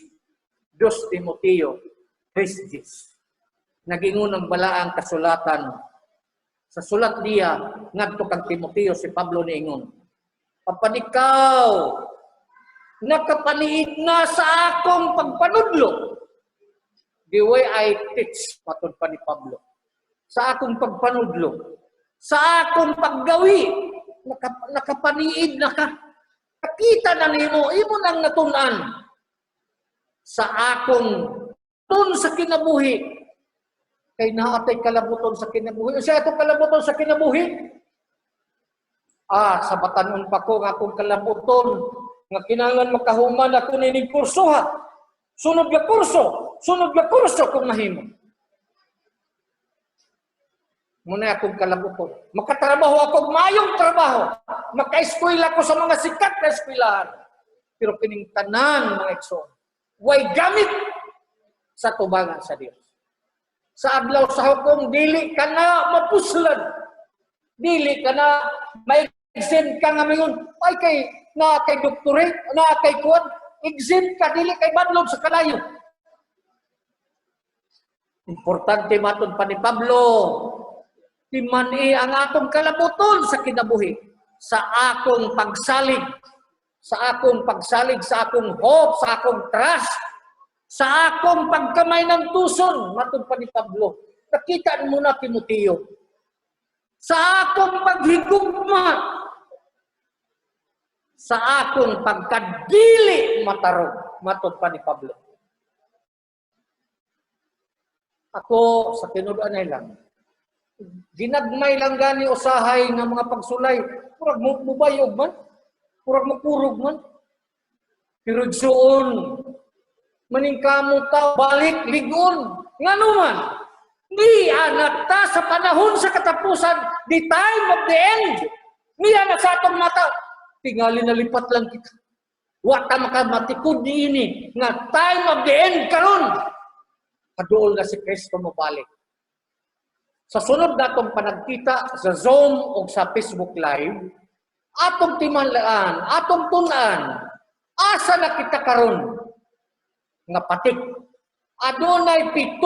2 Timoteo 3:10. Nagingon ang balaang kasulatan. Sa sulat niya, ngadto kang Timoteo si Pablo niingon. Papanikaw nakapaliid na sa akong pagpanudlo. The way I teach, matod pa ni Pablo. Sa akong pagpanudlo, sa akong paggawi, nakapaniid na ka. Nakita na nimo, imo nang natunan sa akong tun sa kinabuhi. Kay naatay kalabuton sa kinabuhi. Siya itong kalabuton sa kinabuhi. Sa batanon pa ko nga akong kalabuton nga kinahanglan makahuman ako nining kurso ha. Sunod nga kurso kung mahimo. Muna akong kalabuton. Makatrabaho ako, mayong trabaho. Maka-eskwela ko sa mga sikat na eskwelahan. Pero kining tanan mga igsoon, way gamit sa tubangan sa Dios. Sa adlaw sa hukom, dili ka na mapuslan. Dili ka na ma-exempt ka nga mayon. Ay kay na kay doktorate, na kay kuwan, exempt ka, dili kay badlog sa kalayo. Importante matod pa ni Pablo, timani ang atong kalabuton sa kinabuhi, sa akong pagsalig, sa akong hope, sa akong trust, sa akong pagkamay ng tuson, matod pa ni Pablo. Nakita mo na, Timoteo, sa akong paghigugma, sa akong pagkadili matarong, matod pa ni Pablo. Ako, sa tinudan ay lang, ginagmay lang gani usahay ng mga pagsulay, purag mubayog man, purag makurog man. Pero doon, maningkamo ta, balik, ligon, nga naman, ni anak ta sa panahon sa katapusan, the time of the end, ni anak sa atong mata, tingali na lipat lang kita. Wata makamatikod ni ini, nga time of the end karon. Kaduol na si Kristo mabalik. Sa sunod natong panagkita sa Zoom o sa Facebook Live, atong timalaan, atong tunan, asa na kita karon nga patik. Adunay 7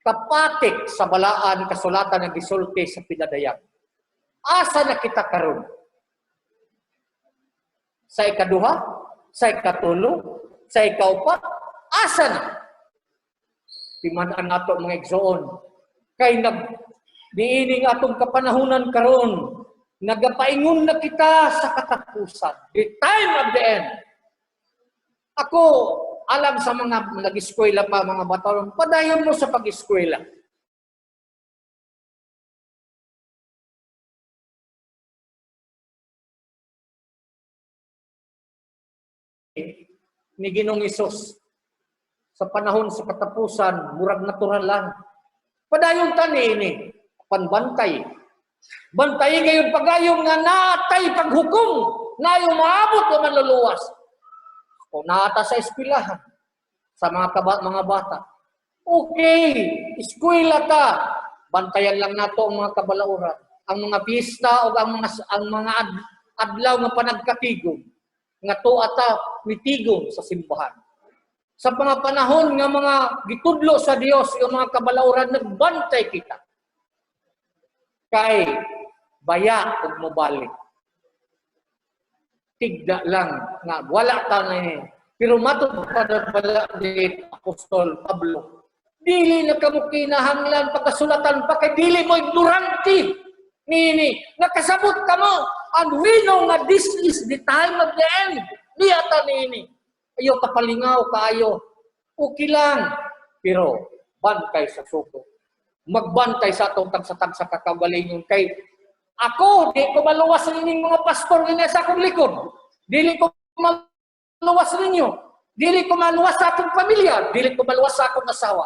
kapatik sa balaan kasulatan ng gisulti sa pinadayag. Asa na kita karon? Sa ikaduha, sa ikatulo, sa ikaupat, asa na? Timan-an nato mga igsoon. Kay diining atong kapanahunan karon, nagapaingon na kita sa katapusan. The time of the end. Ako, alam sa mga nag-eskwela pa, mga bata, padayon mo sa pag-eskwela. Ni Ginoong Hesus sa panahon sa katapusan, murag natural lang. Padayon tani ini, panbantay. Bantay ngayon pagayong nga natay paghukom, nayo maabot o manluluwas. O nata sa eskwelahan, sa mga bata. Okay, eskwela ta. Bantayan lang nato ang mga kabalauran, ang mga pista o ang mga adlaw nga panagkatigom nga to ata mitigom sa simbahan. Sa mga panahon nga mga gitudlo sa Dios yung mga kabalauran, nagbantay kita. Kay baya ug mobalik. Tigda lang nga wala ta na pero matod pa ni Apostol Pablo. Dili na kamo kinahanglan pagkasulatan pa kay dili mo ignorante. Nini, nakasabot kamo and we know nga this is the time of the end. Di ata nini. Ayaw kapalingaw kaayo. Okay lang. Pero bantay sa suko. Magbantay sa atong tagsa-tagsa kakagalingon kay ako, di ko maluwas nining mga pastor nga sa akong likod. Dili ko maluwas ninyo. Dili ko maluwas sa akong pamilya. Dili ko maluwas sa akong asawa.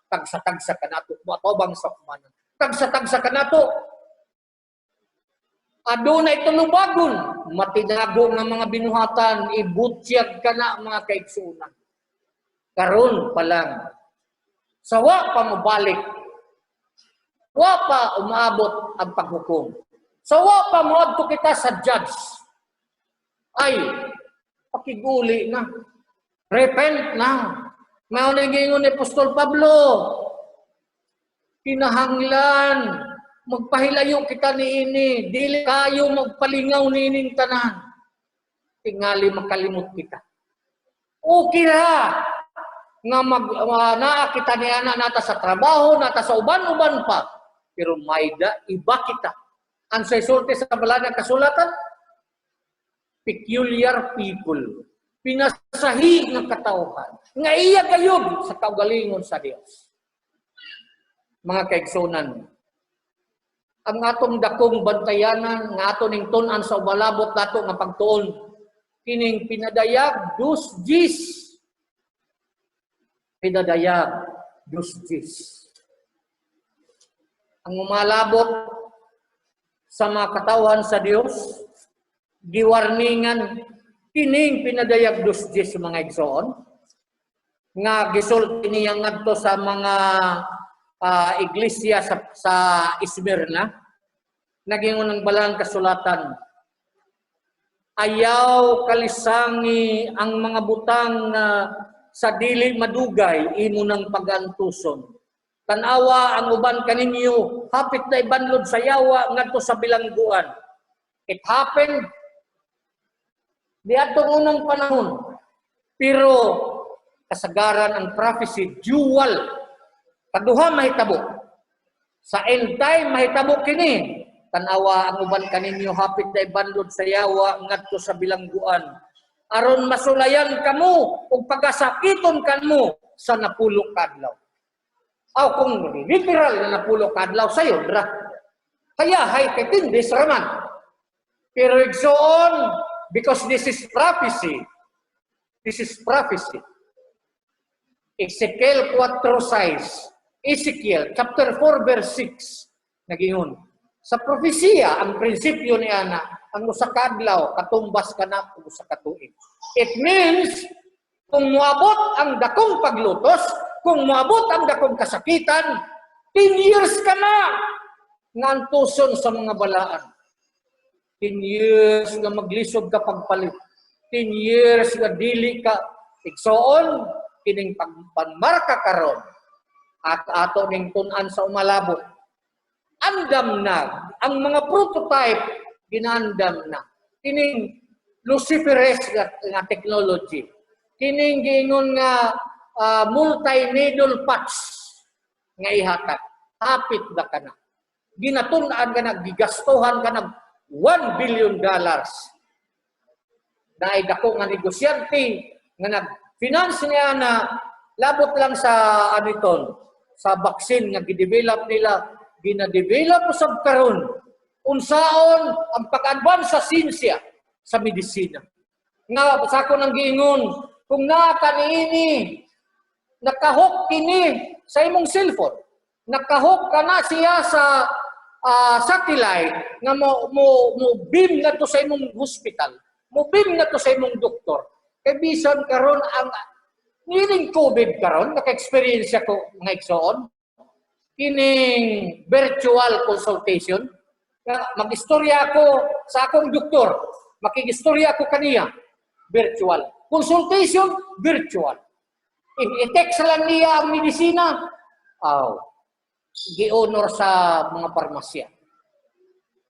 Tagsa-tagsa ka nato. Matobang sa kumanan. Tagsa-tagsa ka nato. Adunay tulubagon. Matinago ng mga binuhatan. Ibutyag ka na mga kaigsunan. Karon pa lang. Sawa pa mabalik. Wa pa umaabot ang paghukom. Sawa pa moadto kita sa judge. Ay, pakiguli na. Repent na. Mauna gingon ni Apostol Pablo. Kinahanglan. Magpahilayo kita ni ini. Dili kayo magpalingaw ni ining tanan. tingali makalimot kita. Okay ra nga naa kita ni ana nata sa trabaho, nata sa uban-uban pa. Pero mayda iba kita. Ang sa isulti sa balanya kasulatan, peculiar people. Pinasahi ng katauhan. Nga iya gayud sa kaugalingon sa Dios. Mga kaigsunan, ang atong dakong bantayanan, nga aton tunan sa ubalabot nato nga pagtuon, kining pinadayag dus gis. Pinadayag dus gis. Ang umalabot sa mga katauhan sa Dios, giwarningan kining pinadayag dus gis mga igsoon, nga gisulti niya ngadto sa mga iglesia sa Esmirna, naging unang balang kasulatan. Ayaw kalisangi ang mga butang sa dili madugay, imo ng pagantuson. Tanawa ang uban kaninyo, hapit na ibanlod sa yawa ngadto sa bilangguan. It happened di atong unang panahon. Pero kasagaran ang prophecy, dual. Kaduha mahitabo. Sa end time mahitabo kini. Tanawa ang uban kaninyo hapit na ibanlod sa yawa ngadto sa bilangguan. Aron masulayan kamo ug pagasakiton kanmo sa napulok kadlaw. Aw kung literal na napulok kadlaw sayo dra. Kaya hay ketindis raman. Pero igsoon, because this is prophecy. This is prophecy. Ezekiel 4:6. Ezekiel chapter 4 verse 6 nagingon. Sa propesya ang prinsipyo ni ana ang usa ka adlaw katumbas kana ug usa ka tuig. It means kung moabot ang dakong paglutos, kung moabot ang dakong kasakitan, 10 years ka na nga antuson sa mga balaan. 10 years nga maglisod ka pagpalit. 10 years nga dili ka igsoon kining pagpanmarka karon. At ato ning tun-an sa umalabot. Andam na. Ang mga prototype, ginandam na. Kining Luciferes nga technology. Kining gingon nga multi-needle patch nga ihatag. Hapit na ka na. Ginatun-an ka na, gigastuhan ka na $1 billion. Dahil ako nga negosyante, nga nag-finance niya na labot lang sa aniton, sa vaccine nga gidevelop nila, gina-develop usab karon unsaon ang pag-advance sa sinsya sa medisina. Nga sa ako nang giingon, kung nakaniini, nakahok kini sa imong cellphone, nakahok ka na siya sa satellite nga mo beam na to sa imong hospital, mo beam na to sa imong doktor. Kay bisan karon ang nining COVID karon, naka-experience ako mga igsoon, kining virtual consultation, mag-istorya ako sa akong doktor, makikistorya ako kaniya, virtual. Consultation, virtual. I-text lang niya ang medisina, gi-honor sa mga parmasya.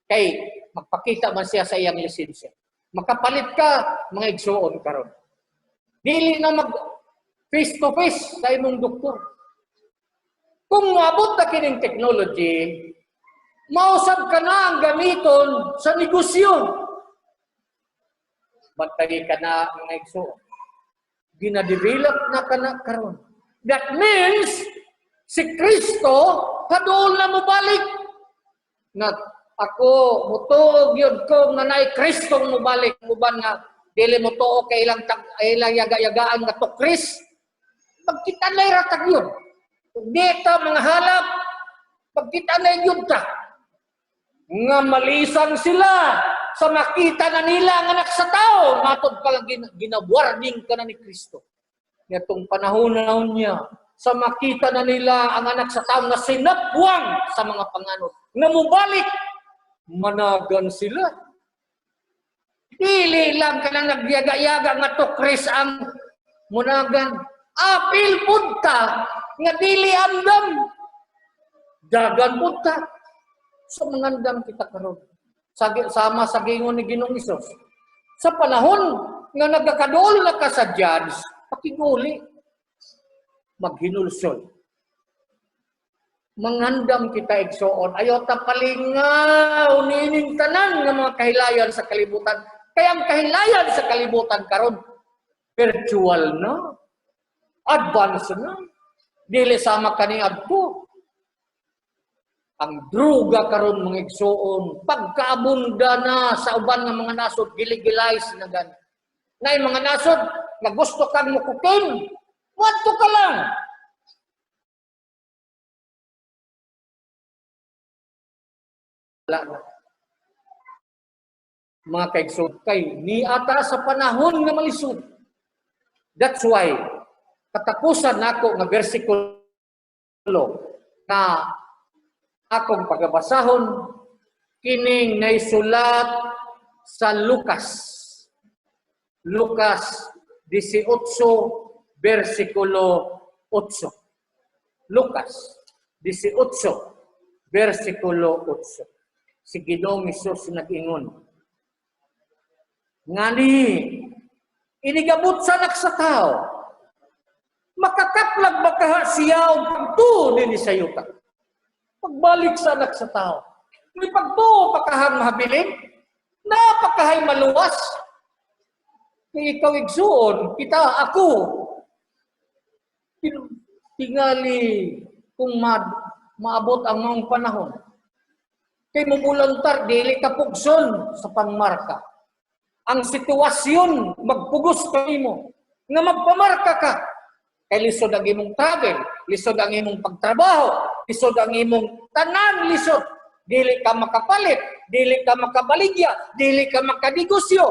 Kay magpakita man siya sa iyang lisensya. Makapalit ka, mga igsoon karon. Dili na mag face-to-face sa imong doktor. Kung maabot na kining technology, mausap ka na ang gamiton sa negosyo. Bantay ka na mga igsoon. Gina-develop na ka na karon. That means, si Kristo, hadool na mo balik. Na ako, mutuog yun ko, nga naay Kristong mo balik. Muban nga, dili mo to, kailang yaga-yagaan nga to Krist. Pagkita na iratag yun. Dito, mga halap, pagkita na yun ta. Nga malisang sila sa makita na nila ang anak sa tao. Matod pa lang ginawarning ka na ni Kristo. Itong panahon niya, sa makita na nila ang anak sa tao na sinapwang sa mga panganod. Nga mubalik, managan sila. Dili lang ka na nagyaga-yaga nga to Chris ang munagan. Apil punta nga dili andam. Dagan punta. So mangandam kita karon. Sama sa gingon ni Ginoong Hesus. Sa panahon nga nagkakadol na ka sa judge, pakiguli, maghinulsol. Mangandam kita igsoon, ayaw tapalingaw, nining tanan ng mga kahilayan sa kalibutan. Kaya ang kahilayan sa kalibutan karon virtual na, advance na, dili sama kani adto. Ang droga karon mga igsoon, pagkaabunda na sa uban ng mga nasod, giligilize na gani. Nay mga nasod, nga gusto kang mukukin, wadto ka lang. Wala na. Mga kaigsoon, kay ni ata sa panahon nga malisod. That's why, katapusan nako nga bersikulo na akong pagabasahon, kining naisulat sa Lucas. Lucas 18, versikulo 8. Lucas 18, versikulo 8. Si Ginoong Hesus nag-ingon. Ngani, inigabot sa anak sa tao, makakaplag bakaha siya o pagtuo din sa yuta. Pagbalik sa anak sa tao, may pagtuo pakahang mahabilin, napakahay maluwas. Kaya ikaw igsuon, kita, ako, tingali kung maabot ang mga panahon. Kay mumulantar, dili ka pugson sa pangmarka. Ang sitwasyon, magpugos kayo mo, nga magpamarka ka. Kay lisod ang imong travel, lisod ang imong pagtrabaho, lisod ang imong tanan, lisod. Dili ka makapalit, dili ka makabaligya, dili ka makadegosyo.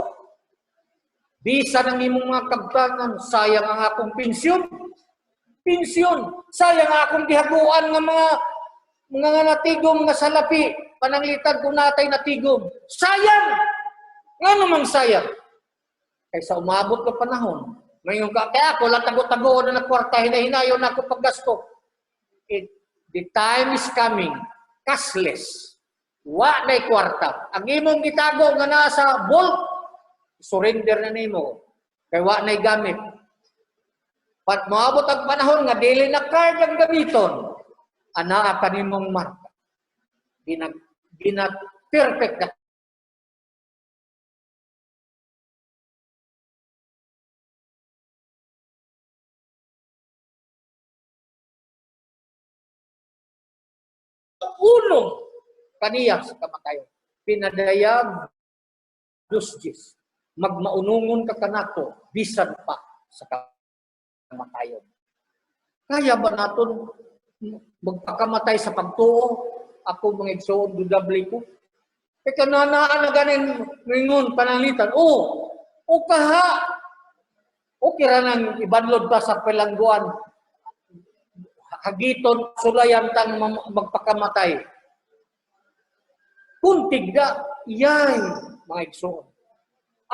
Bisa ng imong mga kabtangan, sayang ang akong pensyon. Pensyon, sayang ang akong gihaguan ng mga natigom nga salapi, pananglitan kung natay natigom. Sayang! Nga namang sayang. Kaysa umabot ka panahon, ngayon ka, kaya ako, latago-tago na nagkwarta, hinahinayon na ako paggasto. The time is coming, cashless. Wa na'y kwarta. Ang imong gitago nga nasa vault, surrender na nimo. Kaya wa na'y gamit. Pat moabot ang panahon nga dili na card ang gamiton. Ana ka nimong marka. Gina perfect na unong kaniya sa kamatayon. Pinadayag dusjis. Magmaunungon ka kanako, bisan pa sa kamatayon. Kaya ba naton magpakamatay sa pagtuo? Ako mga igsoon, dudabli ko. E kananaan na ganin ringon pananglitan. O kaha. O kira nang ibanlod pa sa pelangguan. Hagiton, sulayan tang magpakamatay. Kuntig da, iyay, mga igsoon.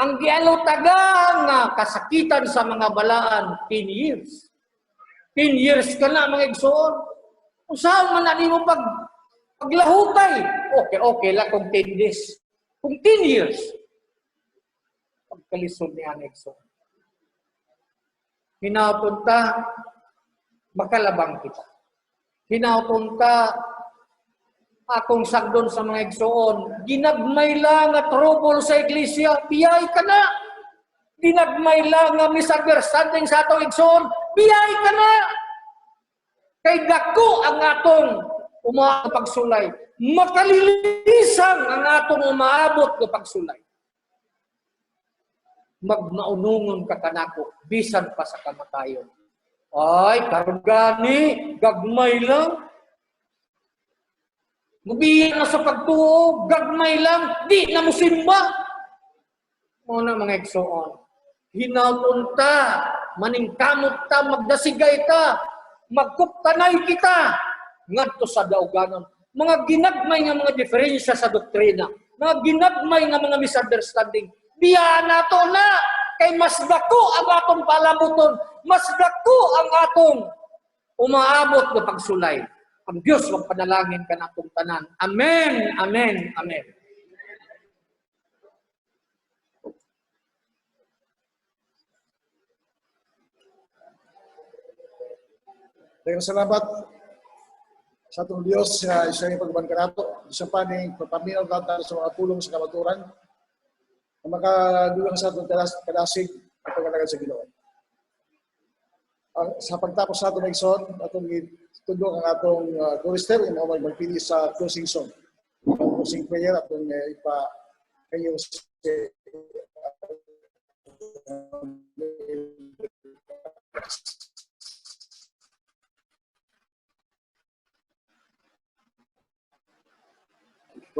Ang gialaw tagang nga kasakitan sa mga balaan, 10 years. 10 years ka na, mga igsoon. Kung saan man na mo paglahutay, okay lang kung 10 days. Kung 10 years, pagkalisod niya, mga igsoon. Hinapunta, makalabang kita. Hinapunta, akong sagdon sa mga igsoon, ginagmay lang at trouble sa iglesia, biyay ka na. Ginagmay lang nga misunderstanding sa atong igsoon, biyay ka na. Kay dako ang atong pagsulay. Makalilisan ang atong umaabot ng pagsulay. Magmaunungon ka kanako, bisan pa sa kamatayon. Ay, karugani, gagmay lang. Mubiyan na sa pagtuo, gagmay lang, di na musimba. Muna mga igsoon, hinapunta, maningkamot ta, magdasigay ta, magkuptanay kita, ngadto sa dauganon. Mga ginagmay nga mga diferensya sa doktrina, mga ginagmay nga mga misunderstanding, biya na to na, kay mas dako ang atong palamuton, mas dako ang atong umaabot na pagsulay. Ang Diyos magpanalangin ka na itong tanan. Amen, amen, amen. Dengan salamat sa atong Diyos nga isa yung pagban kanato, isa pa ning papaminaw natin sa mga pulong sa kamaturan na makadulang sa atong kadasig at pagkalagan sa Ginoo. Sa pagtapos sa atong igsoon, atong itudlo ang atong chorister, yung mga magpili sa closing song. Closing prayer atong kayo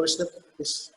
chorister, please.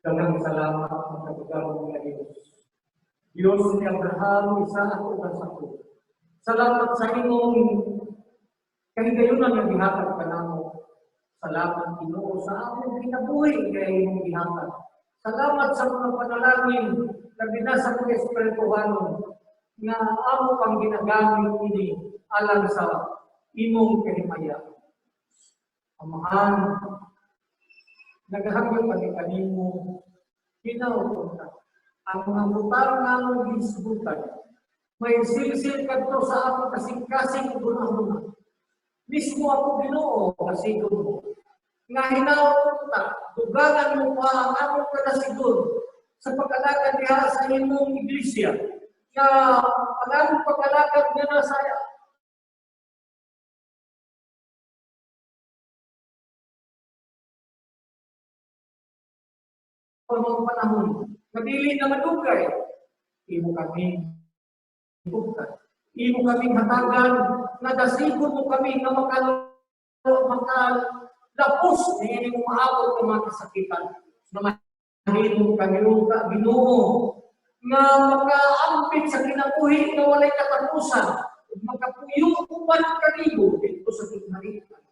Daghang salamat ang kagawad ng Diyos. Diyos ni Abraham, Isaac ug Jacob. Salamat sa imong kahigayunan nga gihatag kanamo. Salamat Ginoo sa among kinabuhi nga imong gihatag. Salamat sa mga panalangin na binasa ko espirituhanon nga amo pang ginagamit ini alang sa imong kahimaya. Amahan, naghagod kami kanimo, ginaw ka. Ang mga butang namong gisbutan, may silsil kadto sa akong kasing-kasing guna-guna. Mismo ako Ginoo, kasigon mo. Nga hinaw ta, dugangan mo pa ang akong kadasigon sa pagkalagad niya sa imong iglesia. Nga ang akong pagkalagad niya na sa mga panahon, nabili na madugay, imo kami ibugtan. Imo kaming hatagan, na dasigon mo kami na makalapos na ining umaabot ng mga kasakitan. Na mahilong kami ka, Ginoo, na makaampit sa kinabuhi na walay katapusan, magkapuyupan kanibo dito sa tinaritan.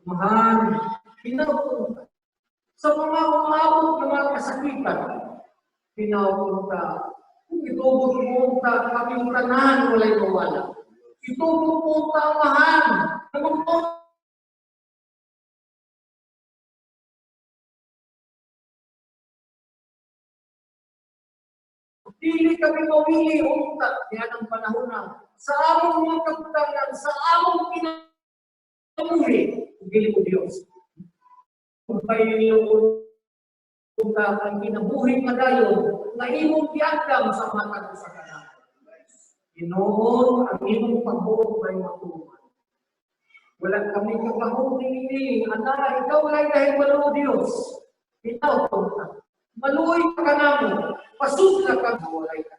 Mahal, pinaupunta. Sa mga umaabot ng mga kasakitan, pinaupunta. Kung itubog mo ta, kaming tanan walay mawala. Itubog mo ta ang mahal na magpapalala. Dili kami mawili unta diyan ang panahon na sa among mga kabutangan, sa among kinabuhi, dili ko Dios. Kung kayo ang kinabuhi padayon na imong giandam sa mata sa kanan. Ginoo, ang imong pagbuot ay matuman. Wala kami kagahong ini, ana, ikaw lang dahil malo Dios. Ikaw punta. Maluoy ka namo, pasudla ka walay ka.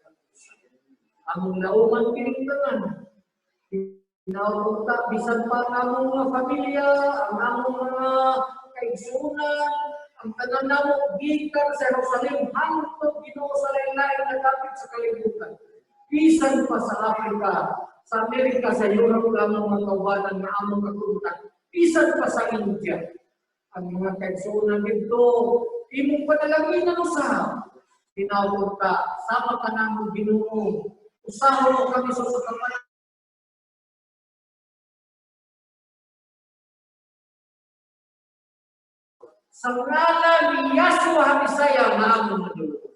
Among lauman piningtanan. Pinaupunta, bisan pa among mga pamilya, ang among mga kaigsunan, ang tanan namo gikan sa Jerusalem hangtod Ginoo sa lain-lain na dapit sa kalibutan. Bisan pa sa Africa, sa Amerika, sa Europe lamang mga kaubanan na among katulutan. Bisan pa sa India. Ang mga kaigsunan dito, imong panalangin na usaha. Pinaupunta, sama ka namo Ginoo. Usaha mo kami sa kapanan. Sa ngalan ni Yahshua HaMashiach na among madulog.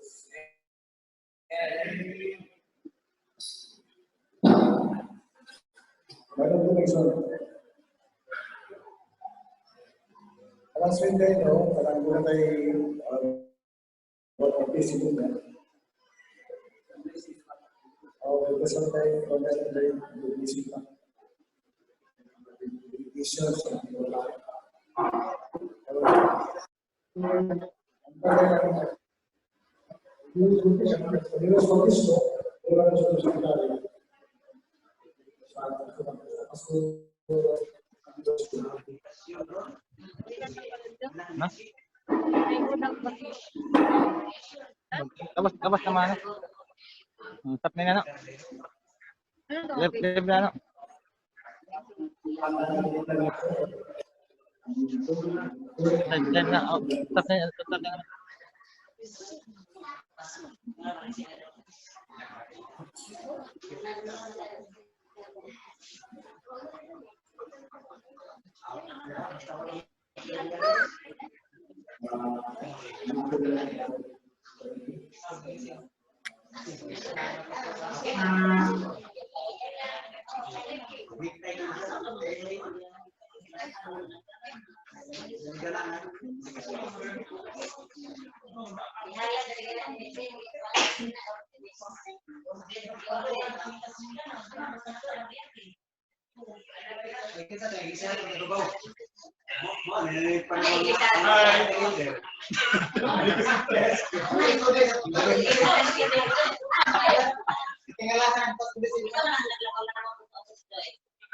Mayroon po isang alas 20, no? Parang muna tayo participant na. Kasama tayo participant. Issues na wala. Labas naman. Tap na ano. Live na ano. Live na. Tap na.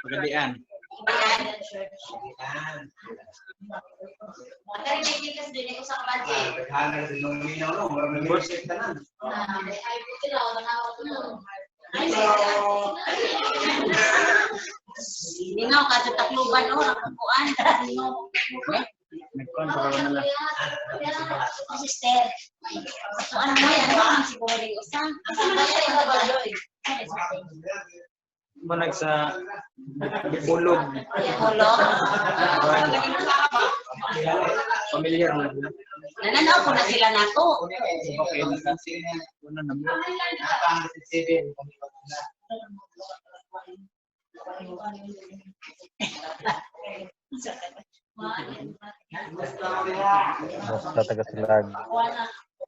Pekerjaan. Lingaw ka sa takluban o nakakuan. Nagkuhan sa kawan nila. Sister. So ano mo yan? Ano siguro yung usang? Asa man siya ibabadoy? Manag sa Dipolog. Hulog. Familiar na sila. Nananaw ko na sila nato. Okay, una naman. Basta taga Silag.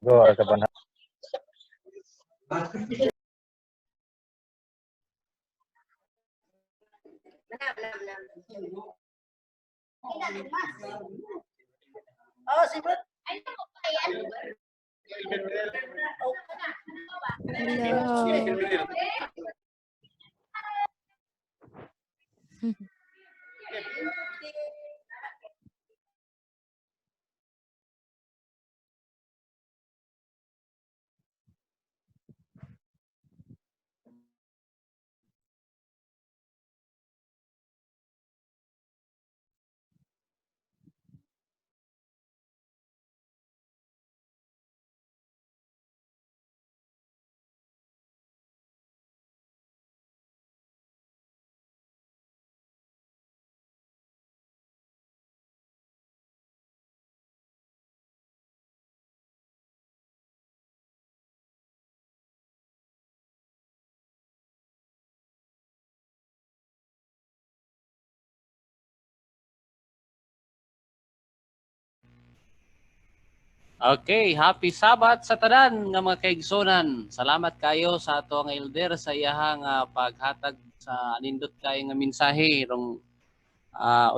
Go ka ba na? Oh, si Brad. Okay, happy Sabat sa tanan nga mga kaigsunan. Salamat kayo sa ato nga elder sa iyahang paghatag sa anindot kay nga mensahe rong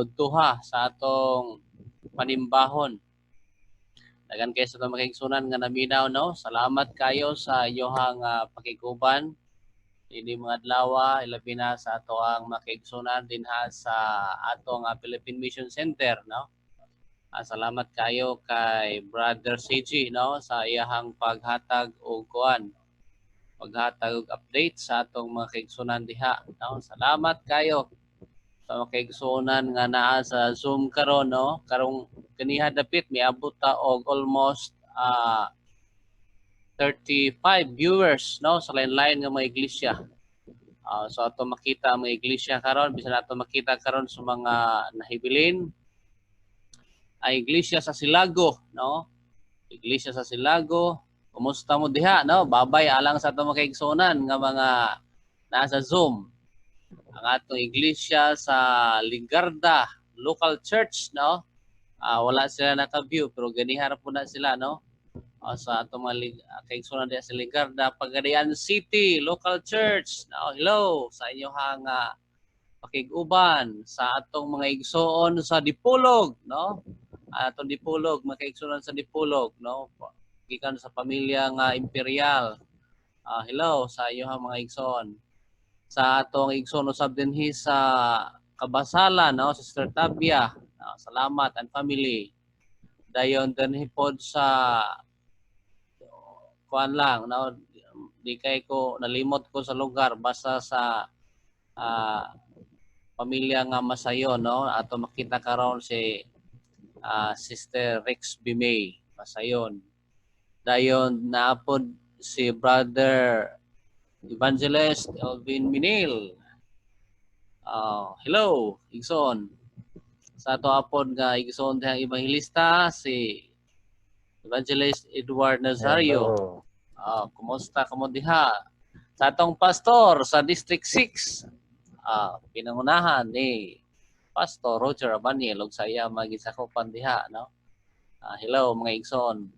udtuha sa atong panimbahon. Dagan kayo sa atong mga kaigsunan nga naminaw, no? Salamat kayo sa iyahang pakiguban. Ini mga adlaw, ilabi na sa ato ang mga kaigsunan dinha sa atong Philippine Mission Center, no? Salamat kayo kay Brother CG, no, sa iyahang paghatag og kuan, paghatag og update sa atong mga kaigsunan diha, no. Salamat kayo sa mga kaigsunan nga naa sa Zoom karon, no. Karong kaniha dapit miabot ta og almost 35 viewers, no, sa lain-lain nga mga iglesia. So ato makita ang mga iglesia karon, bisan ato makita karon sa mga nahibilin ay iglesia sa Silago, no? Iglesia sa Silago. Kumusta mo diha, no? Babay alang sa atong mga kaigsunan nga mga nasa Zoom. Ang atong iglesia sa Ligarda local church, no? Wala sila naka-view pero ganihar po na sila, no? Sa atong mga kaigsunan diha sa Ligarda, Pagadian City local church. No? Hello sa inyong pakiguban sa atong mga igsoon sa Dipolog, no? Atong Dipolog, mga kaigsunan sa Dipolog, no? Gikan sa pamilya nga Imperial. Hello sa inyong mga igsoon. Sa atong igsoon usab dinhi sa Kabasala, no? Sister Tabia. Salamat and family. Dayon dinhi pod sa kuan lang, no? Di kay ko nalimot ko sa lugar basta sa pamilya nga Masayon, no? Ato makita karon si Sister Rex Bimay Masayon. Dayon naapod si Brother Evangelist Elvin Minil. Hello, Igsoon. Sa ato apod nga Igsoon dihang evangelista si Evangelist Edward Nazario. Hello. Kumusta kamo diha? Sa atong pastor sa District 6. Pinangunahan ni Pastor Roger Abaniel ug sa iya magisakupan diha, no? Hello mga Igsoon.